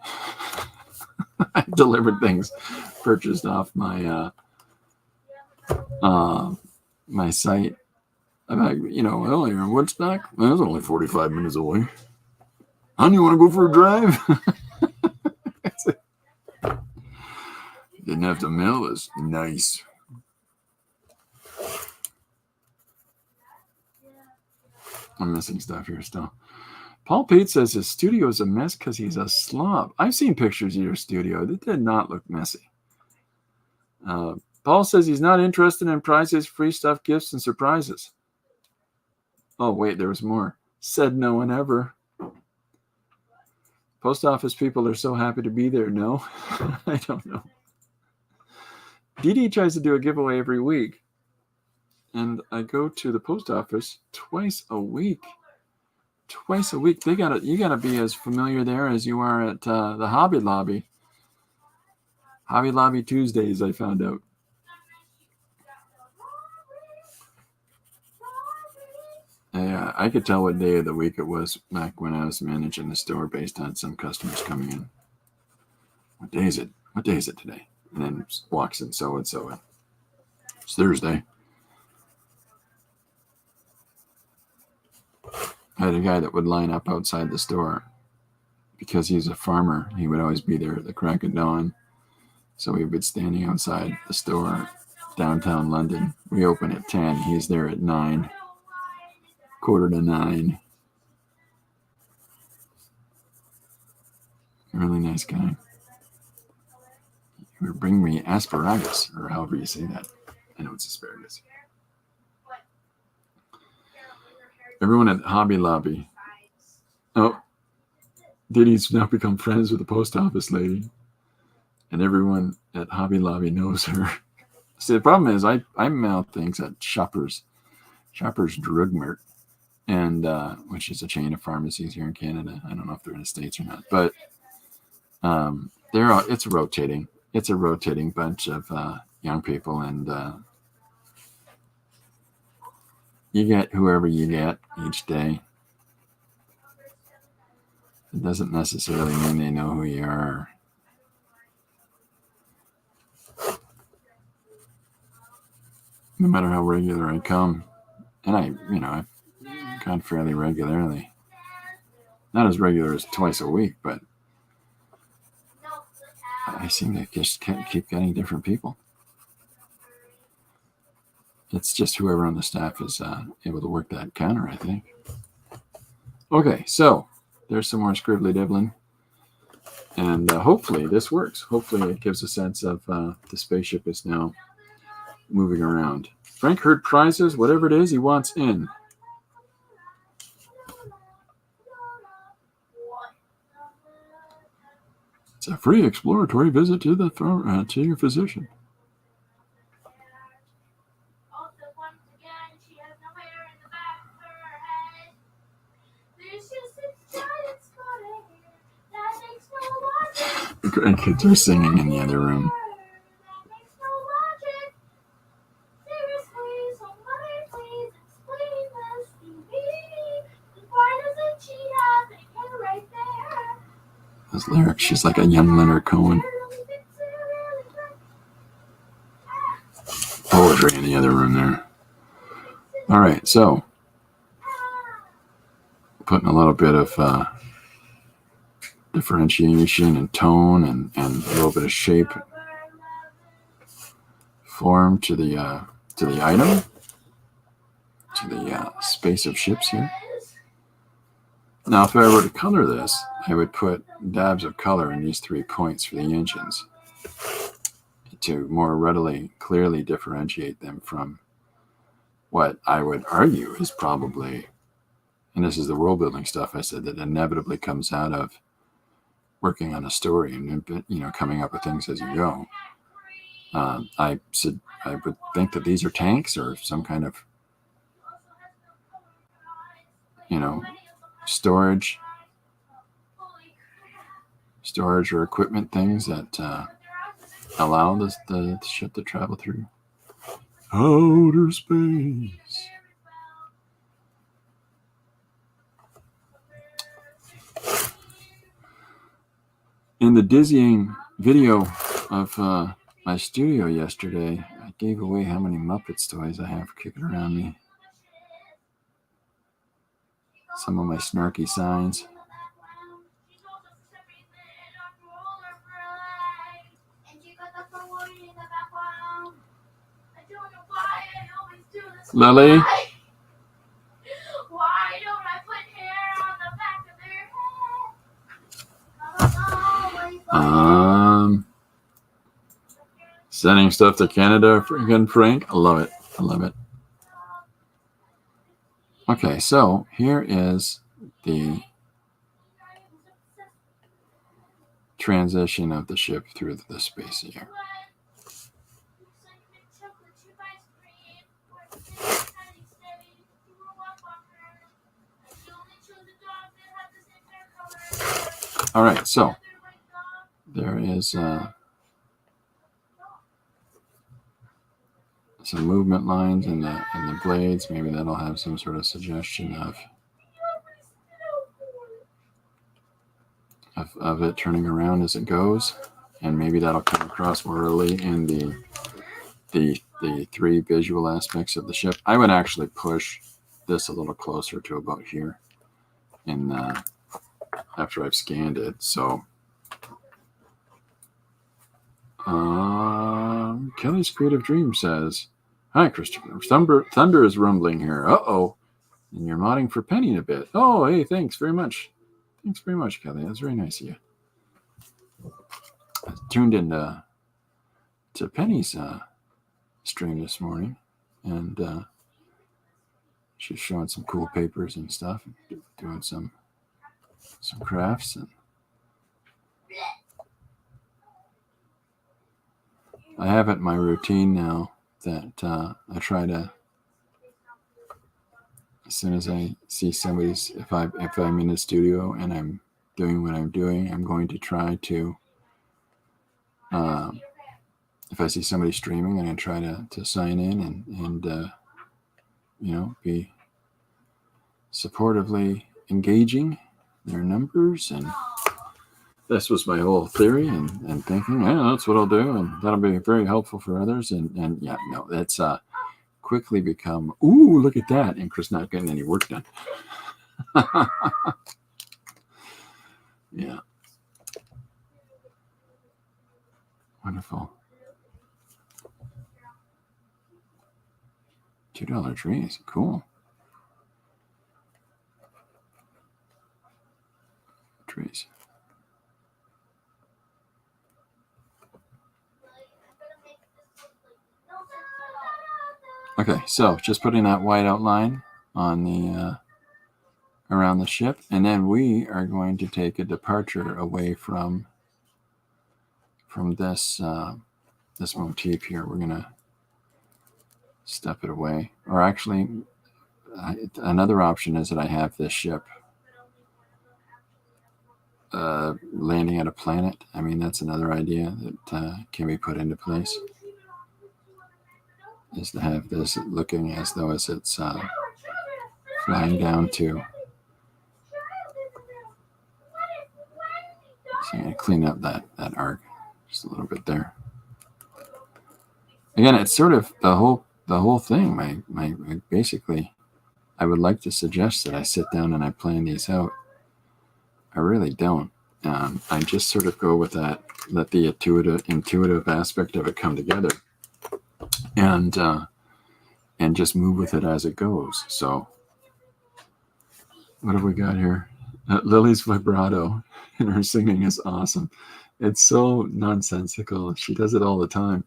Speaker 1: I delivered things purchased off my my site. I'm like, well, you're in Woodstock? Well, it's only 45 minutes away. Honey, you want to go for a drive? Didn't have to mail us. Nice. I'm missing stuff here still. Paul Pate says his studio is a mess because he's a slob. I've seen pictures of your studio. It did not look messy. Paul says he's not interested in prizes, free stuff, gifts, and surprises. Oh, wait, there was more. Said no one ever. Post office people are so happy to be there. No, I don't know. Dee Dee tries to do a giveaway every week. And I go to the post office twice a week. Twice a week. You gotta be as familiar there as you are at the Hobby Lobby. Hobby Lobby Tuesdays, I found out. Yeah, I could tell what day of the week it was back when I was managing the store based on some customers coming in. What day is it? What day is it today? And then walks in so and so. It's Thursday. I had a guy that would line up outside the store because he's a farmer. He would always be there at the crack of dawn. So we would be standing outside the store, downtown London. We open at 10. He's there at 9, quarter to 9. Really nice guy. He would bring me asparagus, or however you say that. I know it's asparagus. Everyone at Hobby Lobby. Oh, Diddy's now become friends with the post office lady. And everyone at Hobby Lobby knows her. See, the problem is I mail things at Shoppers Drug Mart, and which is a chain of pharmacies here in Canada. I don't know if they're in the States or not, but it's rotating. It's a rotating bunch of young people, and you get whoever you get each day. It doesn't necessarily mean they know who you are. No matter how regular I come, and I've gone fairly regularly. Not as regular as twice a week, but I seem to just keep getting different people. It's just whoever on the staff is able to work that counter, I think. Okay, so there's some more scribbly dibbling. And hopefully this works. Hopefully it gives a sense of the spaceship is now moving around. Frank heard prizes, whatever it is he wants in. It's a free exploratory visit to to your physician. The grandkids are singing in the other room. Those lyrics, she's like a young Leonard Cohen. Poetry in the other room there. All right, so putting a little bit of differentiation and tone and a little bit of shape, form to the item, to the space of ships here. Now, if I were to color this, I would put dabs of color in these 3 points for the engines to more readily, clearly differentiate them from what I would argue is probably, and this is the world building stuff I said that inevitably comes out of working on a story and coming up with things as you go. I would think that these are tanks or some kind of storage or equipment things that allow the ship to travel through outer space. In the dizzying video of my studio yesterday, I gave away how many Muppets toys I have kicking around me. Some of my snarky signs. Lily?
Speaker 2: Why don't I put hair on the back of their head?
Speaker 1: Sending stuff to Canada again, Frank. I love it. I love it. Okay, so here is the transition of the ship through the space here. All right, so there is some movement lines in the blades. Maybe that'll have some sort of suggestion of it turning around as it goes, and maybe that'll come across more early in the three visual aspects of the ship. I would actually push this a little closer to about here in after I've scanned it. So Kelly's Creative Dream says, "Hi, Christopher. Thunder is rumbling here. Uh-oh. And you're modding for Penny a bit. Oh, hey, thanks very much. Thanks very much, Kelly. That's very nice of you." I tuned in to Penny's stream this morning, and she's showing some cool papers and stuff, doing some crafts, and I have it in my routine now that I try to, as soon as I see somebody's, if I'm in the studio and I'm doing what I'm doing, I'm going to try to, if I see somebody streaming, I'm going to try to sign in and be supportively engaging their numbers. And this was my whole theory and thinking, yeah, that's what I'll do, and that'll be very helpful for others. And yeah, no, that's quickly become, ooh, look at that, and Chris not getting any work done. Yeah. Wonderful. $2 trees. Cool. Trees. Okay, so just putting that white outline on the around the ship, and then we are going to take a departure away from this this motif here. We're going to step it away, or actually another option is that I have this ship landing at a planet. I mean, that's another idea that can be put into place, is to have this looking as though it's flying down to. So I'm going to clean up that arc just a little bit there. Again, it's sort of the whole thing. My basically, I would like to suggest that I sit down and I plan these out. I really don't. I just sort of go with that, let the intuitive aspect of it come together, and just move with it as it goes. So what have we got here? Lily's vibrato in her singing is awesome. It's so nonsensical. She does it all the time.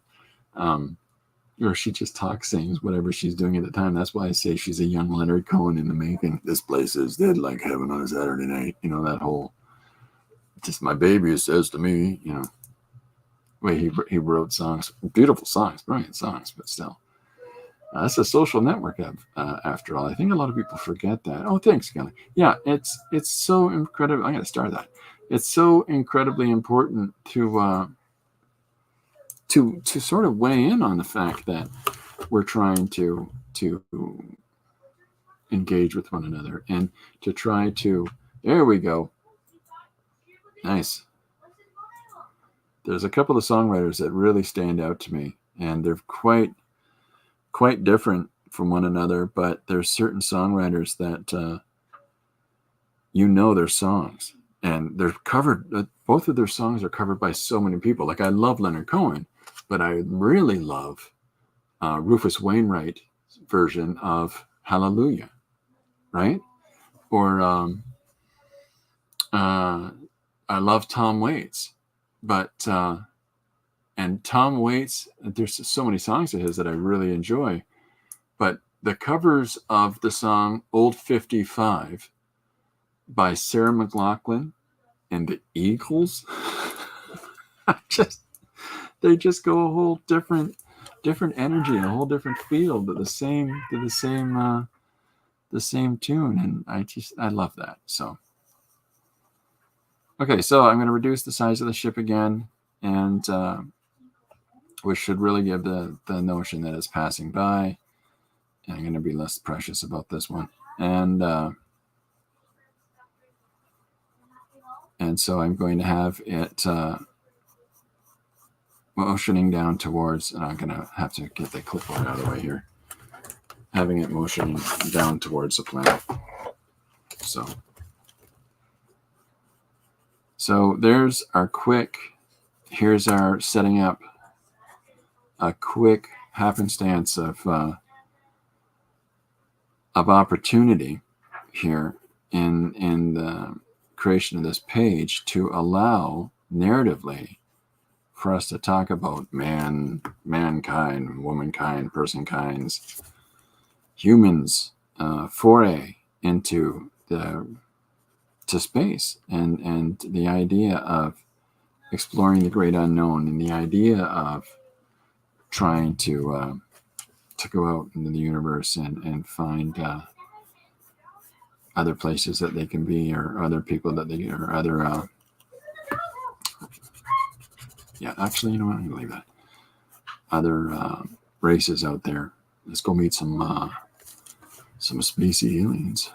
Speaker 1: Or she just talk sings, whatever she's doing at the time. That's why I say she's a young Leonard Cohen in the making. This place is dead like heaven on a Saturday night. You know, that whole, just my baby says to me, you know, way he wrote songs, beautiful songs, brilliant songs, but still. That's a social network after all. I think a lot of people forget that. Oh, thanks, Kelly. Yeah, it's so incredible. I'm going to start that. It's so incredibly important to sort of weigh in on the fact that we're trying to engage with one another, and to try to, there we go. Nice. There's a couple of songwriters that really stand out to me, and they're quite quite different from one another, but there's certain songwriters that their songs, and they're covered. Both of their songs are covered by so many people. Like I love Leonard Cohen, but I really love Rufus Wainwright's version of Hallelujah, right? Or I love Tom Waits, but and Tom Waits, there's so many songs of his that I really enjoy, but the covers of the song Old 55 by Sarah McLachlan and the Eagles, they just go a whole different energy and a whole different feel to the same tune, and I love that. So okay, so I'm going to reduce the size of the ship again, and which should really give the notion that it's passing by. And I'm going to be less precious about this one, and so I'm going to have it motioning down towards, and I'm going to have to get the clipboard out of the way here, having it motioning down towards the planet. So there's our here's our setting up a quick happenstance of opportunity here in the creation of this page to allow narratively for us to talk about mankind, womankind, personkinds, humans, foray into to space, and the idea of exploring the great unknown, and the idea of trying to go out into the universe and find other places that they can be, or other people that they, or other actually, you know what, I'm gonna leave that. Other races out there. Let's go meet some spacey aliens.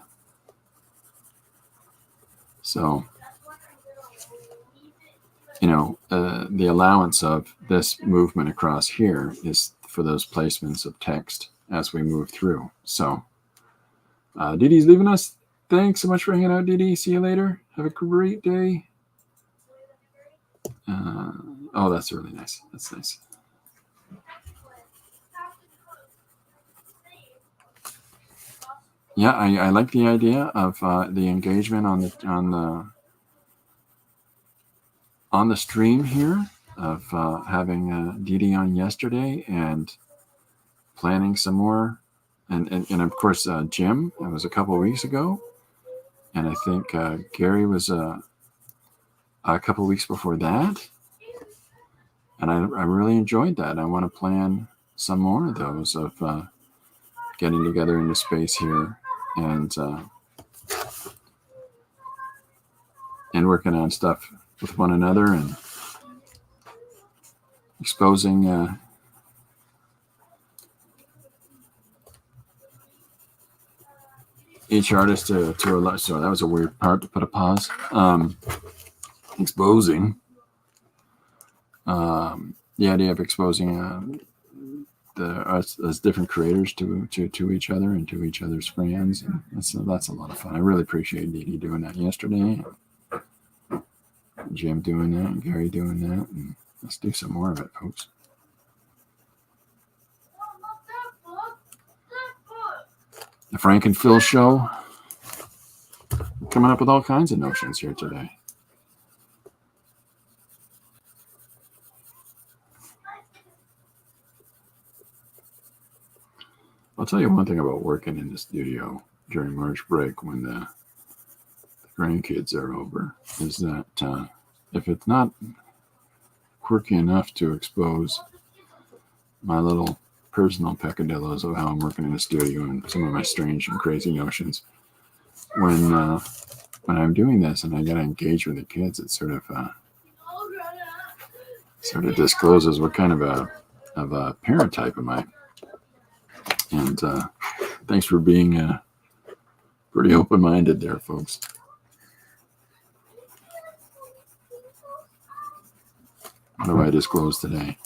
Speaker 1: So, the allowance of this movement across here is for those placements of text as we move through. So, Dee Dee's leaving us. Thanks so much for hanging out, Dee Dee. See you later. Have a great day. Oh, that's really nice. That's nice. Yeah, I like the idea of the engagement on the stream here, of having Dee Dee on yesterday and planning some more, and of course Jim, it was a couple of weeks ago, and I think Gary was a couple of weeks before that, and I really enjoyed that. I want to plan some more of those, of getting together into space here and working on stuff with one another, and exposing each artist to a lot. So that was a weird part to put a pause. Exposing the idea of exposing us as different creators to each other and to each other's friends, and that's a lot of fun. I really appreciate Dee Dee doing that yesterday, Jim doing that, and Gary doing that, and let's do some more of it, folks. The Frank and Phil show, coming up with all kinds of notions here today. I'll tell you one thing about working in the studio during March break when the grandkids are over, is that if it's not quirky enough to expose my little personal peccadillos of how I'm working in the studio and some of my strange and crazy notions, when I'm doing this and I got to engage with the kids, it sort of discloses what kind of a parent type am I. And thanks for being pretty open-minded there, folks. What do I disclose today?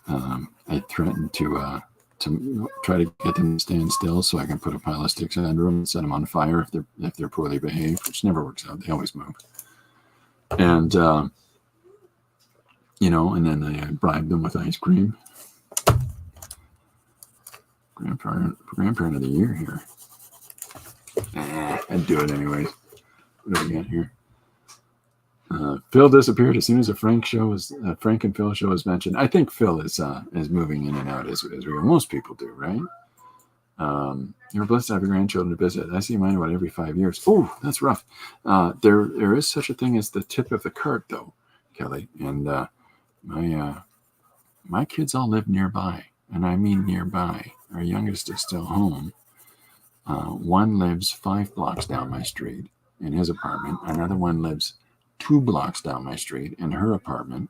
Speaker 1: I threatened to to try to get them to stand still so I can put a pile of sticks under them and set them on fire if they're poorly behaved, which never works out. They always move. And and then I bribe them with ice cream. Grandparent of the year here. I'd do it anyways. What do we got here? Phil disappeared as soon as the Frank and Phil show was mentioned. I think Phil is moving in and out as most people do, right? You're blessed to have your grandchildren to visit. I see mine about every 5 years. Oh, that's rough. There is such a thing as the tip of the cart, though, Kelly. And my kids all live nearby, and I mean nearby. Our youngest is still home. One lives 5 blocks down my street in his apartment. Another one lives 2 blocks down my street in her apartment.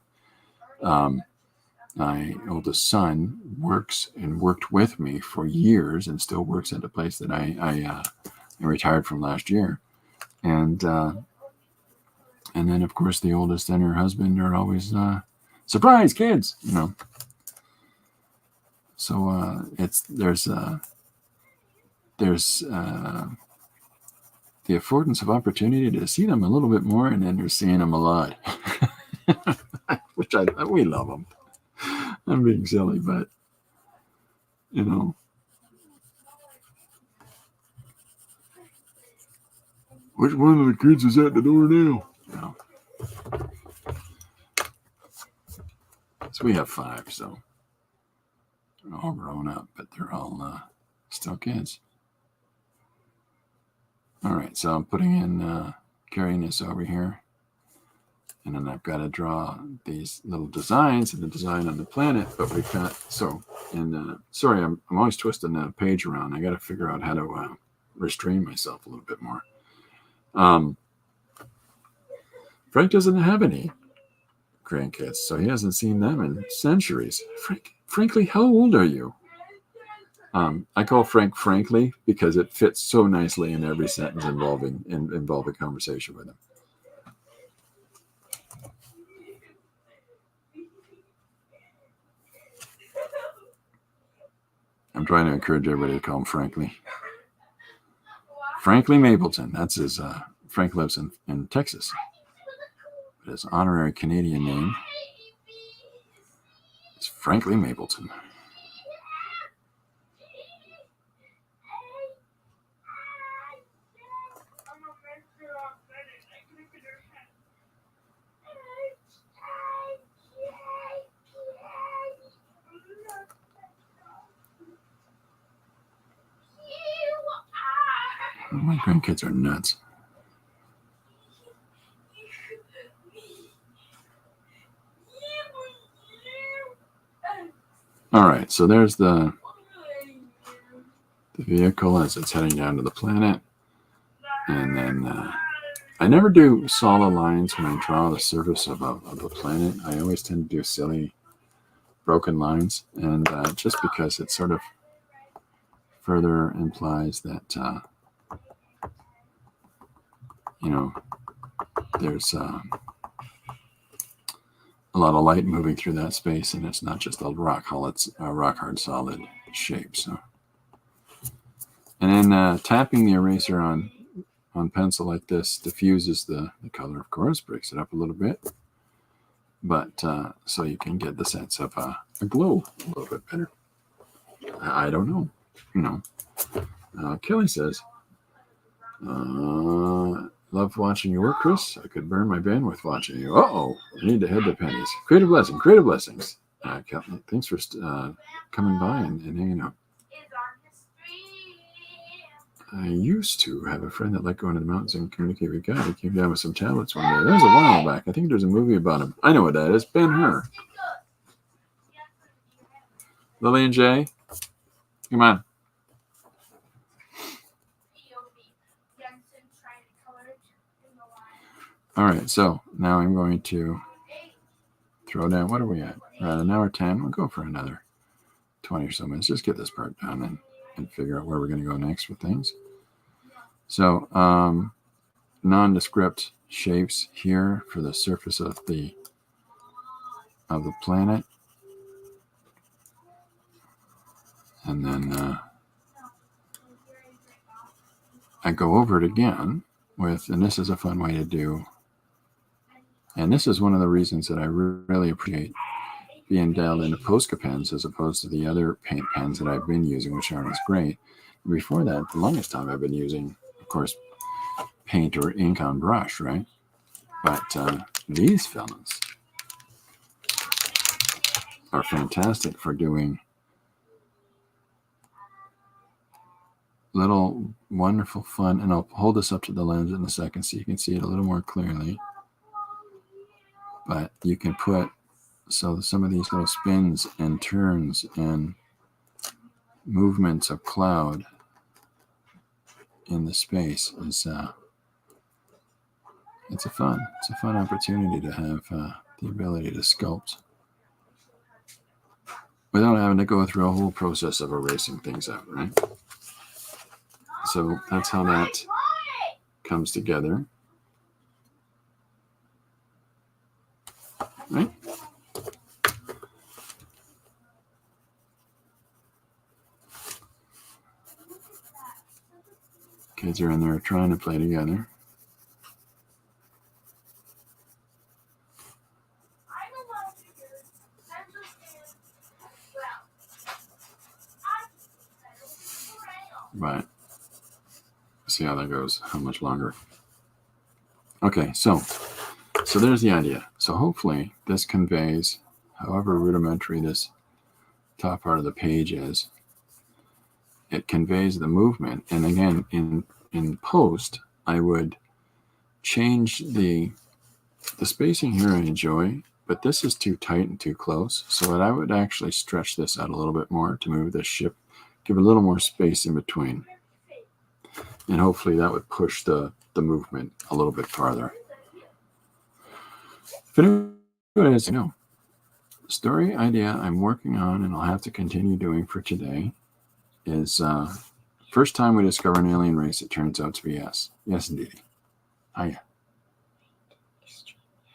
Speaker 1: My oldest son worked with me for years and still works at a place that I retired from last year. And then, of course, the oldest and her husband are always, surprise, kids, So there's the affordance of opportunity to see them a little bit more, and then you're seeing them a lot, which we love them. I'm being silly, but which one of the kids is at the door now? No. So we have 5, so they're all grown up, but they're all still kids. All right, so I'm putting in, carrying this over here. And then I've got to draw these little designs and the design on the planet. But we've got, sorry, I'm always twisting the page around. I got to figure out how to restrain myself a little bit more. Frank doesn't have any grandkids, so he hasn't seen them in centuries. Frankly, how old are you? I call Frank Frankly because it fits so nicely in every sentence involving conversation with him. I'm trying to encourage everybody to call him Frankly. Frankly Mapleton. That's his. Frank lives in Texas. But his honorary Canadian name is Frankly Mapleton. My grandkids are nuts. All right, so there's the vehicle as it's heading down to the planet. And then I never do solid lines when I draw the surface of the planet. I always tend to do silly broken lines. And just because it sort of further implies that there's a lot of light moving through that space, and it's not just a rock hard solid shape. So, and then tapping the eraser on pencil like this diffuses the color, of course, breaks it up a little bit, but so you can get the sense of a glow a little bit better. I don't know, Kelly says, love watching you work, Chris. I could burn my bandwidth watching you. I need to head the pennies. Creative blessings. Kelly, thanks for coming by and hanging out. I used to have a friend that liked going to the mountains and communicate with God. He came down with some tablets one day. That was a while back. I think there's a movie about him. I know what that is. Ben-Hur. Lillian J. Come on. All right, so now I'm going to throw down. What are we at? We're at an hour 10. We'll go for another 20 or so minutes. Just get this part done and figure out where we're going to go next with things. So nondescript shapes here for the surface of the planet. And then I go over it again with, and this is a fun way to do, and this is one of the reasons that I really appreciate being dialed into Posca pens as opposed to the other paint pens that I've been using, which aren't as great. Before that, the longest time I've been using, of course, paint or ink on brush, right? But these fellas are fantastic for doing little wonderful fun, and I'll hold this up to the lens in a second so you can see it a little more clearly. But you can put, so some of these little spins and turns and movements of cloud in the space is it's a fun opportunity to have the ability to sculpt without having to go through a whole process of erasing things out, right? So that's how that comes together, right? Kids are in there trying to play together. But see how that goes, how much longer. Okay, so there's the idea. So hopefully this conveys, however rudimentary this top part of the page is, it conveys the movement. And again, in post, I would change the spacing here I enjoy, but this is too tight and too close. So I would actually stretch this out a little bit more to move this ship, give it a little more space in between. And hopefully that would push the movement a little bit farther. If anyone has, story idea I'm working on and I'll have to continue doing for today is first time we discover an alien race, it turns out to be us. Yes, indeed. Hiya.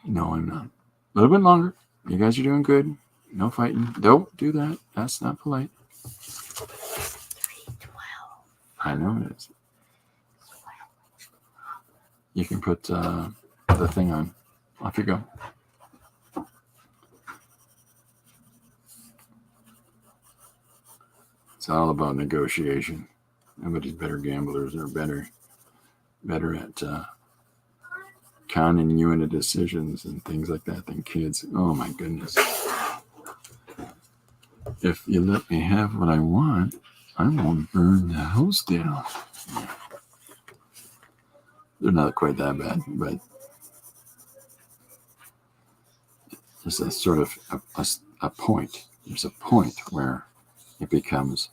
Speaker 1: No, I'm not. A little bit longer. You guys are doing good. No fighting. Don't do that. That's not polite.
Speaker 2: 3:12.
Speaker 1: I know it is. You can put the thing on. Off you go. It's all about negotiation. Nobody's better gamblers or better at conning you into decisions and things like that than kids. Oh my goodness. If you let me have what I want, I won't burn the house down. They're not quite that bad, but there's a sort of a point. There's a point where it becomes,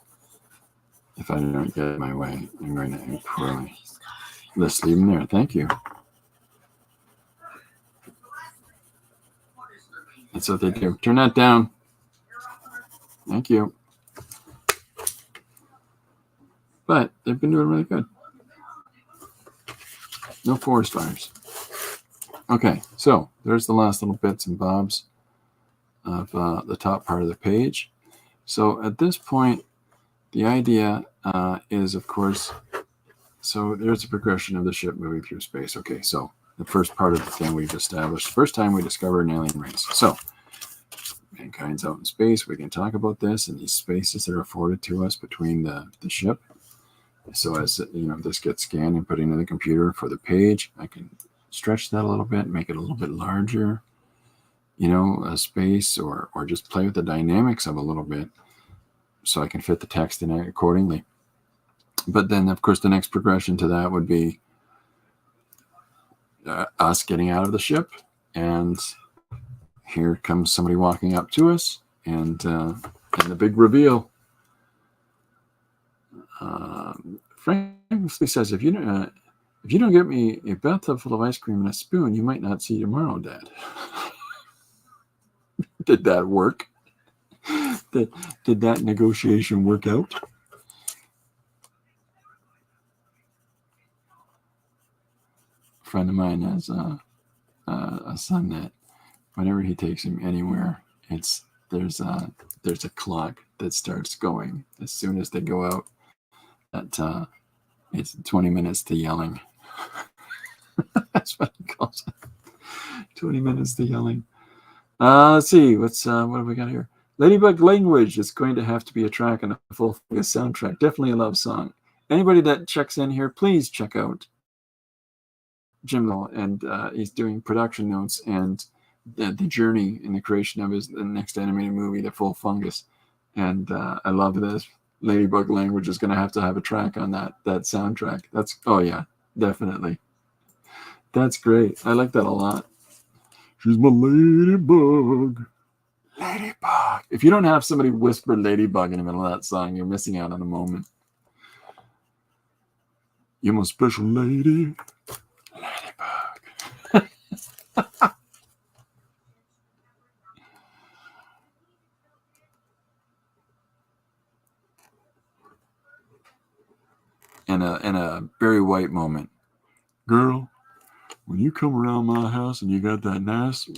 Speaker 1: if I don't get my way, I'm going to act poorly. Let's leave them there. Thank you. That's what they do. Turn that down. Thank you. But they've been doing really good. No forest fires. Okay, so there's the last little bits and bobs of the top part of the page. So at this point, the idea is, of course, so there's a progression of the ship moving through space. Okay, so the first part of the thing we've established, first time we discover an alien race. So mankind's out in space. We can talk about this and these spaces that are afforded to us between the ship. So as this gets scanned and put into the computer for the page, I can stretch that a little bit, make it a little bit larger, a space, or just play with the dynamics of a little bit so I can fit the text in it accordingly. But then, of course, the next progression to that would be us getting out of the ship, and here comes somebody walking up to us, and the big reveal. Frankly says, if you don't get me a bathtub full of ice cream and a spoon, you might not see tomorrow, Dad. Did that work? Did that negotiation work out? A friend of mine has a son that whenever he takes him anywhere, it's there's a clock that starts going as soon as they go out. That it's 20 minutes to yelling. That's what he calls it. 20 minutes to yelling. Let's see. What have we got here? Ladybug Language is going to have to be a track on a full soundtrack. Definitely a love song. Anybody that checks in here, please check out Jim Knoll, and he's doing production notes and the journey in the creation of the next animated movie, The Full Fungus. And I love this. Ladybug Language is going to have a track on that soundtrack. Oh yeah, definitely. That's great. I like that a lot. She's my ladybug. Ladybug. If you don't have somebody whisper ladybug in the middle of that song, you're missing out on a moment. You're my special lady. Ladybug. and a Barry White moment. Girl, when you come around my house and you got that nice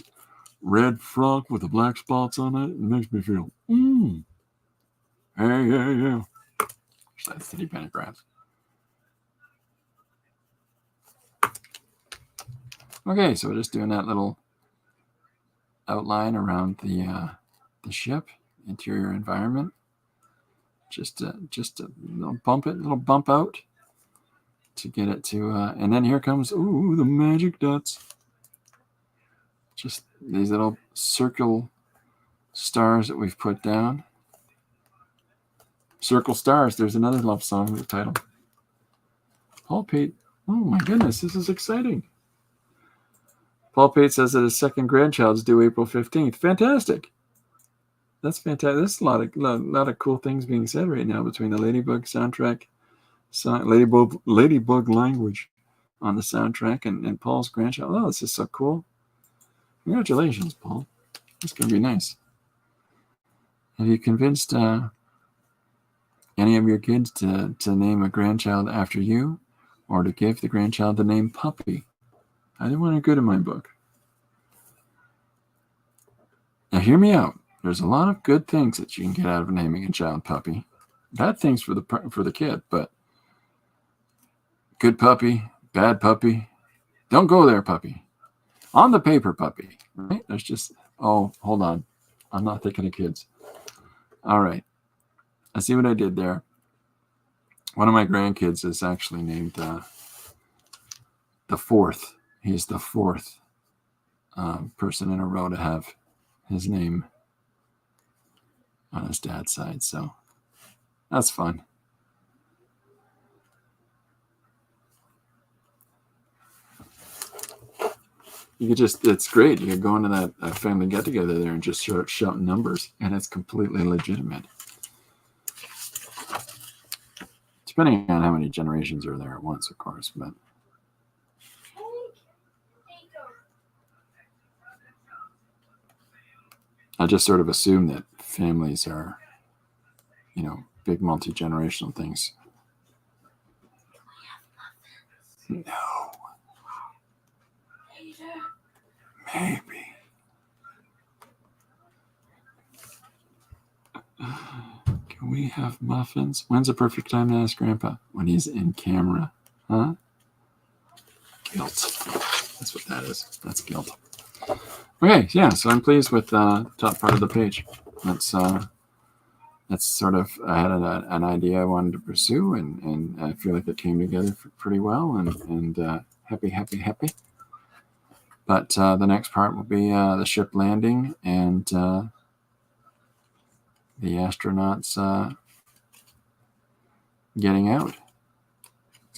Speaker 1: red frock with the black spots on it, it makes me feel, yeah. That's City Pendergrass. Okay, so we're just doing that little outline around the ship, interior environment. Just a little bump out to get it to, and then here comes, the magic dots. Just these little circle stars that we've put down. Circle Stars. There's another love song with the title. Paul Pate. Oh my goodness, this is exciting. Paul Pate says that his second grandchild is due April 15th. Fantastic. That's fantastic. There's a lot of cool things being said right now between the Ladybug soundtrack, Ladybug Language on the soundtrack, and Paul's grandchild. Oh, this is so cool. Congratulations, Paul. It's going to be nice. Have you convinced any of your kids to name a grandchild after you, or to give the grandchild the name Puppy? Either one are good in my book. Now, hear me out. There's a lot of good things that you can get out of naming a child Puppy. Bad things for the kid, but good puppy, bad puppy. Don't go there, puppy. On the paper, puppy. Right? There's just, hold on. I'm not thinking of kids. All right. I see what I did there. One of my grandkids is actually named the fourth. He's the fourth person in a row to have his name on his dad's side. So that's fun. You could it's great. You could go into that family get together there and just start shouting numbers, and it's completely legitimate. Depending on how many generations are there at once, of course, but I just sort of assume that families are, big multi-generational things. No. Maybe. Can we have muffins? When's the perfect time to ask Grandpa? When he's in camera. Huh? Guilt. That's what that is. That's guilt. Okay, yeah, so I'm pleased with the top part of the page. That's sort of, I had an idea I wanted to pursue, and I feel like it came together pretty well, and happy. But the next part will be the ship landing and the astronauts getting out.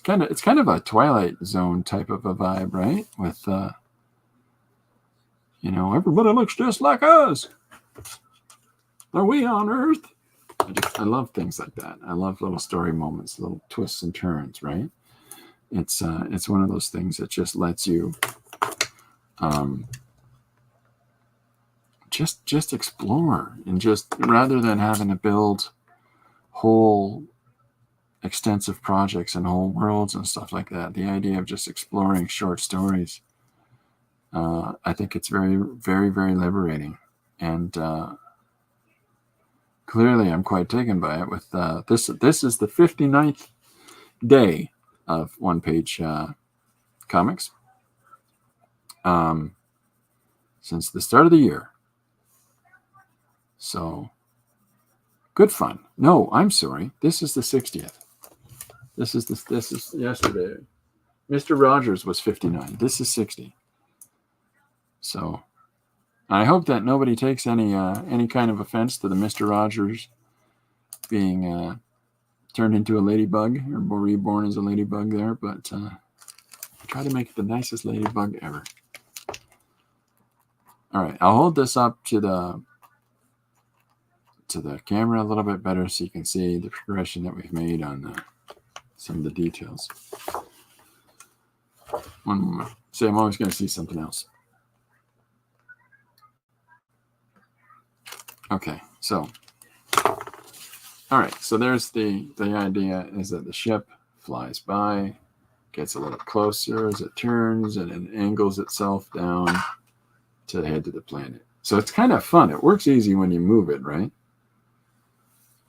Speaker 1: It's kind of a Twilight Zone type of a vibe, right? With everybody looks just like us. Are we on Earth? I love things like that. I love little story moments, little twists and turns, right? It's one of those things that just lets you just explore, and just rather than having to build whole extensive projects and whole worlds and stuff like that, the idea of just exploring short stories, I think it's very, very, very liberating. And clearly I'm quite taken by it. With this is the 59th day of one-page comics since the start of the year. So good fun. No, I'm sorry. This is the 60th. This is yesterday. Mr. Rogers was 59. This is 60. So I hope that nobody takes any kind of offense to the Mr. Rogers being turned into a ladybug or reborn as a ladybug there, but try to make it the nicest ladybug ever. All right, I'll hold this up to the camera a little bit better so you can see the progression that we've made on some of the details. One moment. See, I'm always going to see something else. Okay, so all right, so there's the idea is that the ship flies by, gets a little closer as it turns, and it angles itself down to head to the planet. So it's kind of fun. It works easy when you move it, right?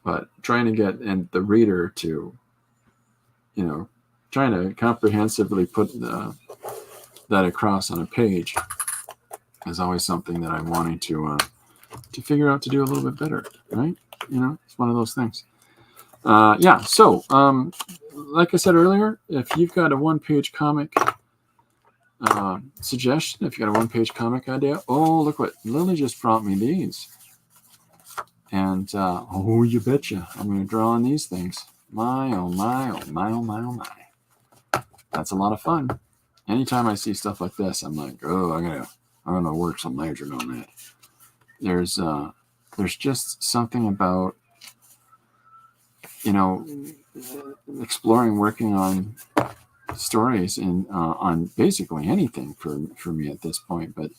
Speaker 1: But trying to get the reader to, trying to comprehensively put that across on a page is always something that I'm wanting to figure out to do a little bit better, right? It's one of those things. Yeah, so like I said earlier, if you've got a one-page comic suggestion, if you've got a one-page comic idea, oh, look what Lily just brought me these. And, oh, you betcha, I'm going to draw on these things. My, oh, my, oh, my, oh, my, oh, my. That's a lot of fun. Anytime I see stuff like this, I'm like, oh, I'm gonna work some magic on that. There's just something about, exploring, working on stories and on basically anything for me at this point. But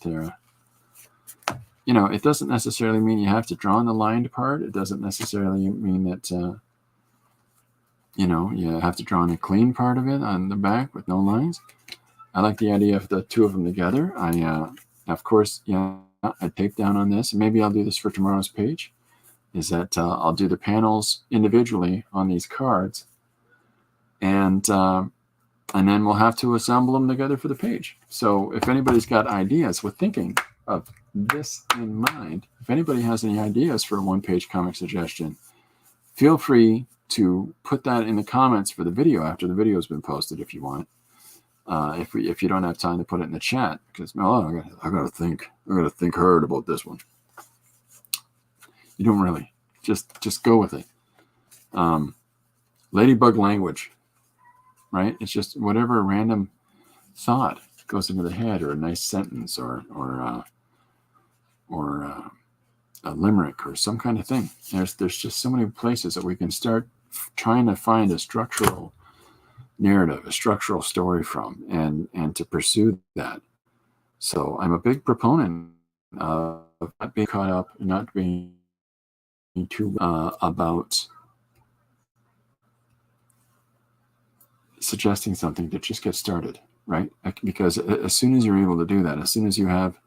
Speaker 1: it doesn't necessarily mean you have to draw on the lined part. It doesn't necessarily mean that you have to draw on a clean part of it on the back with no lines. I like the idea of the two of them together. Of course, I tape down on this, and maybe I'll do this for tomorrow's page, is that I'll do the panels individually on these cards, and then we'll have to assemble them together for the page. So if anybody's got ideas with thinking of this in mind, if anybody has any ideas for a one-page comic suggestion, feel free to put that in the comments for the video after the video has been posted if you want. If you don't have time to put it in the chat, because I gotta think hard about this one. You don't really just go with it. Ladybug language, right? It's just whatever random thought goes into the head, or a nice sentence, or a limerick, or some kind of thing. There's just so many places that we can start trying to find a structural narrative, a structural story from, and to pursue that. So I'm a big proponent of not being caught up, not being too about suggesting something to just get started, right? Because as soon as you're able to do that, as soon as you have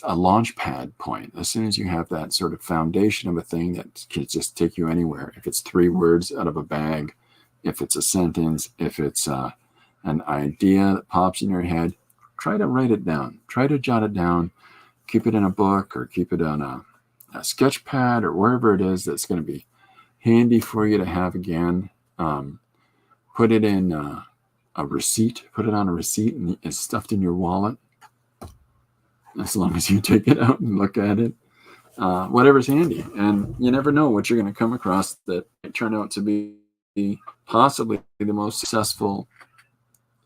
Speaker 1: a launch pad point, as soon as you have that sort of foundation of a thing that can just take you anywhere, if it's 3 words out of a bag, if it's a sentence, if it's an idea that pops in your head, try to write it down. Try to jot it down. Keep it in a book, or keep it on a sketch pad, or wherever it is that's going to be handy for you to have again. Put it in a receipt. Put it on a receipt, and it's stuffed in your wallet. As long as you take it out and look at it. Whatever's handy. And you never know what you're going to come across that might turn out to be possibly the most successful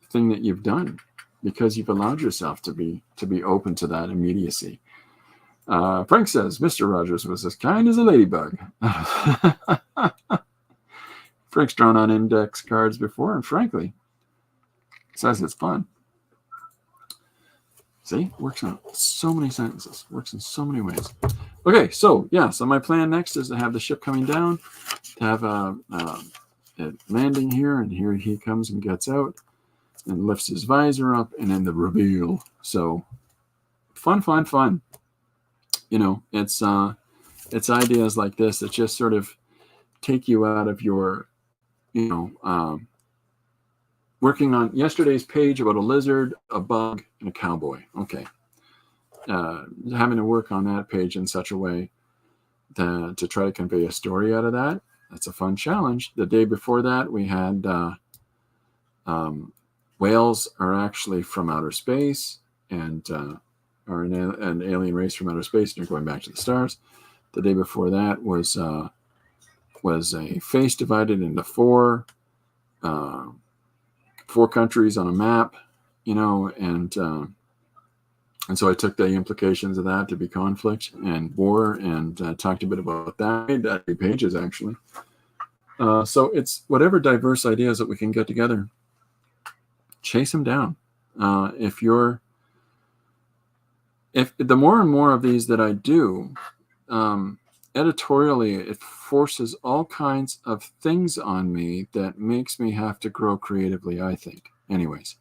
Speaker 1: thing that you've done, because you've allowed yourself to be open to that immediacy. Frank says Mr. Rogers was as kind as a ladybug. Frank's drawn on index cards before, and frankly says it's fun. See, works on so many sentences, works in so many ways. Okay, so my plan next is to have the ship coming down, to have a landing here, and here he comes and gets out and lifts his visor up, and then the reveal. So fun. It's it's ideas like this that just sort of take you out of your, working on yesterday's page about a lizard, a bug, and a cowboy. Okay. Having to work on that page in such a way to try to convey a story out of that. That's a fun challenge. The day before that, we had whales are actually from outer space and are an alien race from outer space, and they're going back to the stars. The day before that was a face divided into four countries on a map, and so I took the implications of that to be conflict and war, and talked a bit about that. I made that 3 pages actually. So it's whatever diverse ideas that we can get together, chase them down. If the more and more of these that I do, editorially, it forces all kinds of things on me that makes me have to grow creatively, I think. Anyways,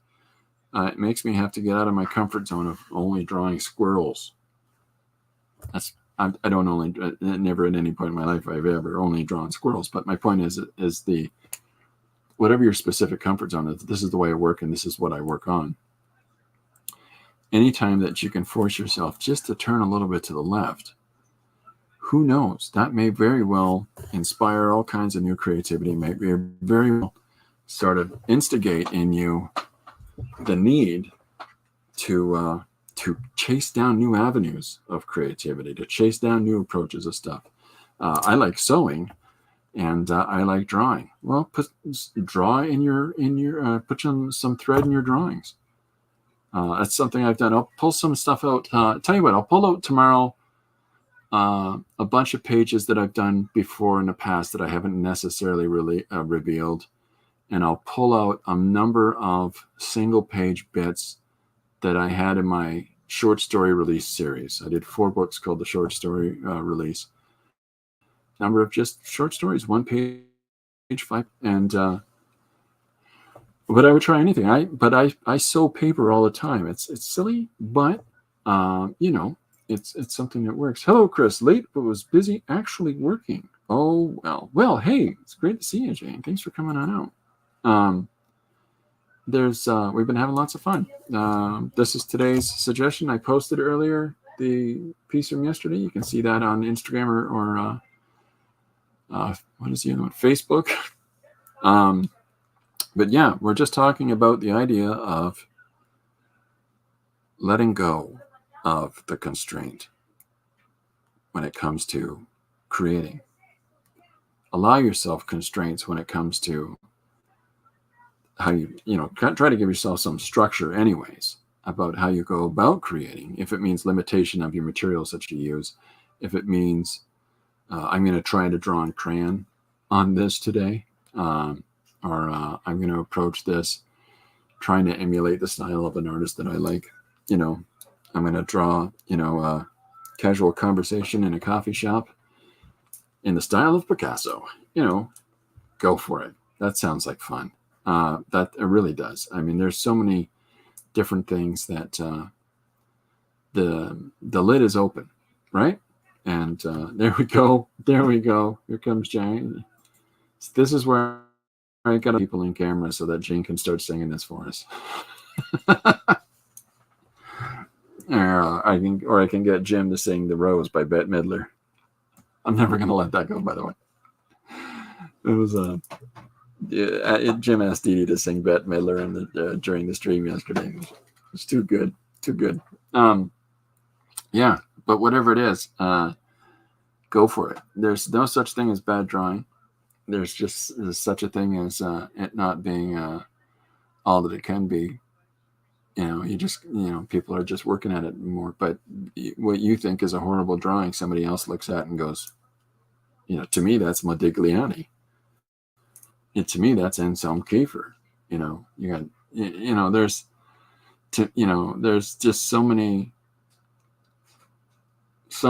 Speaker 1: it makes me have to get out of my comfort zone of only drawing squirrels. I don't only, never at any point in my life I've ever only drawn squirrels, but my point is whatever your specific comfort zone is, this is the way I work and this is what I work on. Anytime that you can force yourself just to turn a little bit to the left, who knows? That may very well inspire all kinds of new creativity, may very well sort of instigate in you the need to chase down new avenues of creativity, to chase down new approaches of stuff. I like sewing, and I like drawing. Well, put some thread in your drawings. That's something I've done. I'll pull some stuff out. Tell you what, I'll pull out tomorrow a bunch of pages that I've done before in the past that I haven't necessarily really revealed. And I'll pull out a number of single page bits that I had in my short story release series. I did 4 books called the short story release. Number of just short stories, 1 page, 5. And, but I would try anything. I sew paper all the time. It's silly, but, it's something that works. Hello, Chris. Late, but was busy actually working. Oh, well. Well, hey, it's great to see you, Jane. Thanks for coming on out. We've been having lots of fun. This is today's suggestion. I posted earlier the piece from yesterday. You can see that on Instagram or what is the other one? Facebook. But yeah, we're just talking about the idea of letting go of the constraint when it comes to creating. Allow yourself constraints when it comes to how you try to give yourself some structure anyways about how you go about creating. If it means limitation of your materials that you use, if it means I'm going to try to draw in crayon on this today, or I'm going to approach this trying to emulate the style of an artist that I like. I'm going to draw, a casual conversation in a coffee shop in the style of Picasso. Go for it. That sounds like fun. That it really does. I mean, there's so many different things that the lid is open, right? And there we go. Here comes Jane. This is where I got people in camera so that Jane can start singing this for us. I can get Jim to sing "The Rose" by Bette Midler. I'm never going to let that go, by the way. It was Jim asked Dee Dee to sing Bette Midler during the stream yesterday. It's too good. Yeah, but whatever it is, go for it. There's no such thing as bad drawing. There's such a thing as it not being all that it can be. People are just working at it more. But what you think is a horrible drawing, somebody else looks at and goes, to me, that's Modigliani. To me, that's Anselm Kiefer. There's just so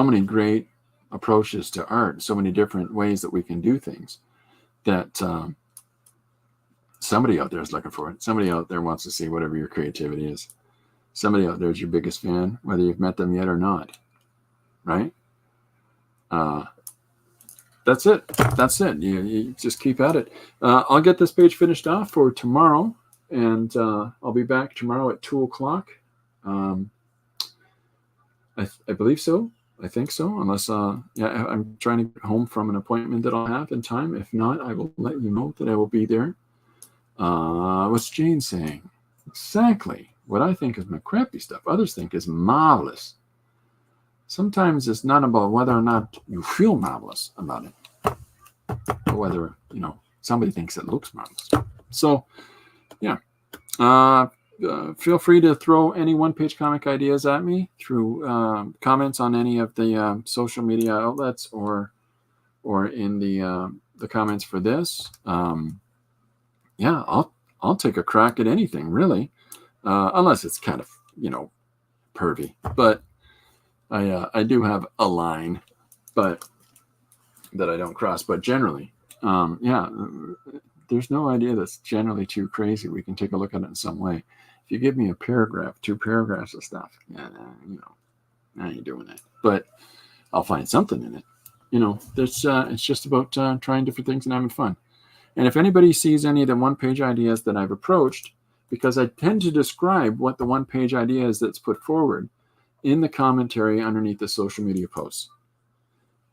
Speaker 1: many great approaches to art, so many different ways that we can do things that somebody out there is looking for it. Somebody out there wants to see whatever your creativity is. Somebody out there is your biggest fan, whether you've met them yet or not, right? that's it. That's it. You just keep at it. I'll get this page finished off for tomorrow, and I'll be back tomorrow at 2:00. I believe so. I think so. Unless, I'm trying to get home from an appointment that I'll have in time. If not, I will let you know that I will be there. What's Jane saying? Exactly what I think is my crappy stuff. Others think is marvelous. Sometimes it's not about whether or not you feel marvelous about it, but whether, somebody thinks it looks marvelous. So, yeah. Feel free to throw any one-page comic ideas at me through comments on any of the social media outlets or in the comments for this. I'll take a crack at anything, really, unless it's kind of pervy. But I do have a line, but that I don't cross. But generally, there's no idea that's generally too crazy. We can take a look at it in some way. If you give me a paragraph, 2 paragraphs of stuff, I ain't doing that. But I'll find something in it. It's just about trying different things and having fun. And if anybody sees any of the one-page ideas that I've approached, because I tend to describe what the one-page idea is that's put forward in the commentary underneath the social media posts.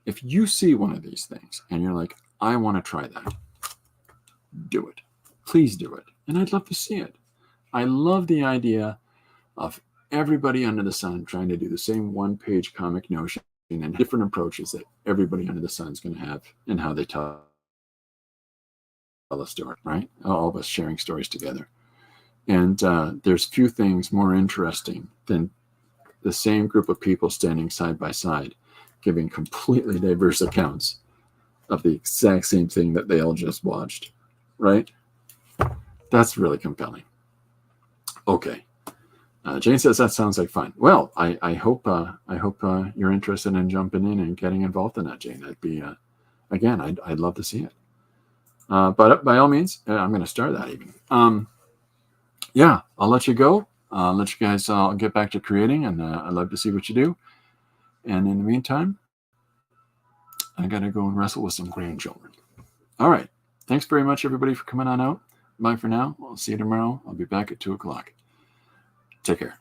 Speaker 1: If you see one of these things and you're like, I want to try that, do it. Please do it. And I'd love to see it. I love the idea of everybody under the sun trying to do the same one-page comic notion and different approaches that everybody under the sun is going to have in how they tell a story, right? All of us sharing stories together. And there's few things more interesting than the same group of people standing side by side, giving completely diverse accounts of the exact same thing that they all just watched, right? That's really compelling. Okay. Jane says that sounds like fun. Well, I hope you're interested in jumping in and getting involved in that, Jane. That'd be again, I'd love to see it. But by all means, I'm going to start that even. I'll let you go. I'll let you guys get back to creating, and I'd love to see what you do. And in the meantime, I got to go and wrestle with some grandchildren. All right. Thanks very much, everybody, for coming on out. Bye for now. I'll see you tomorrow. I'll be back at 2:00. Take care.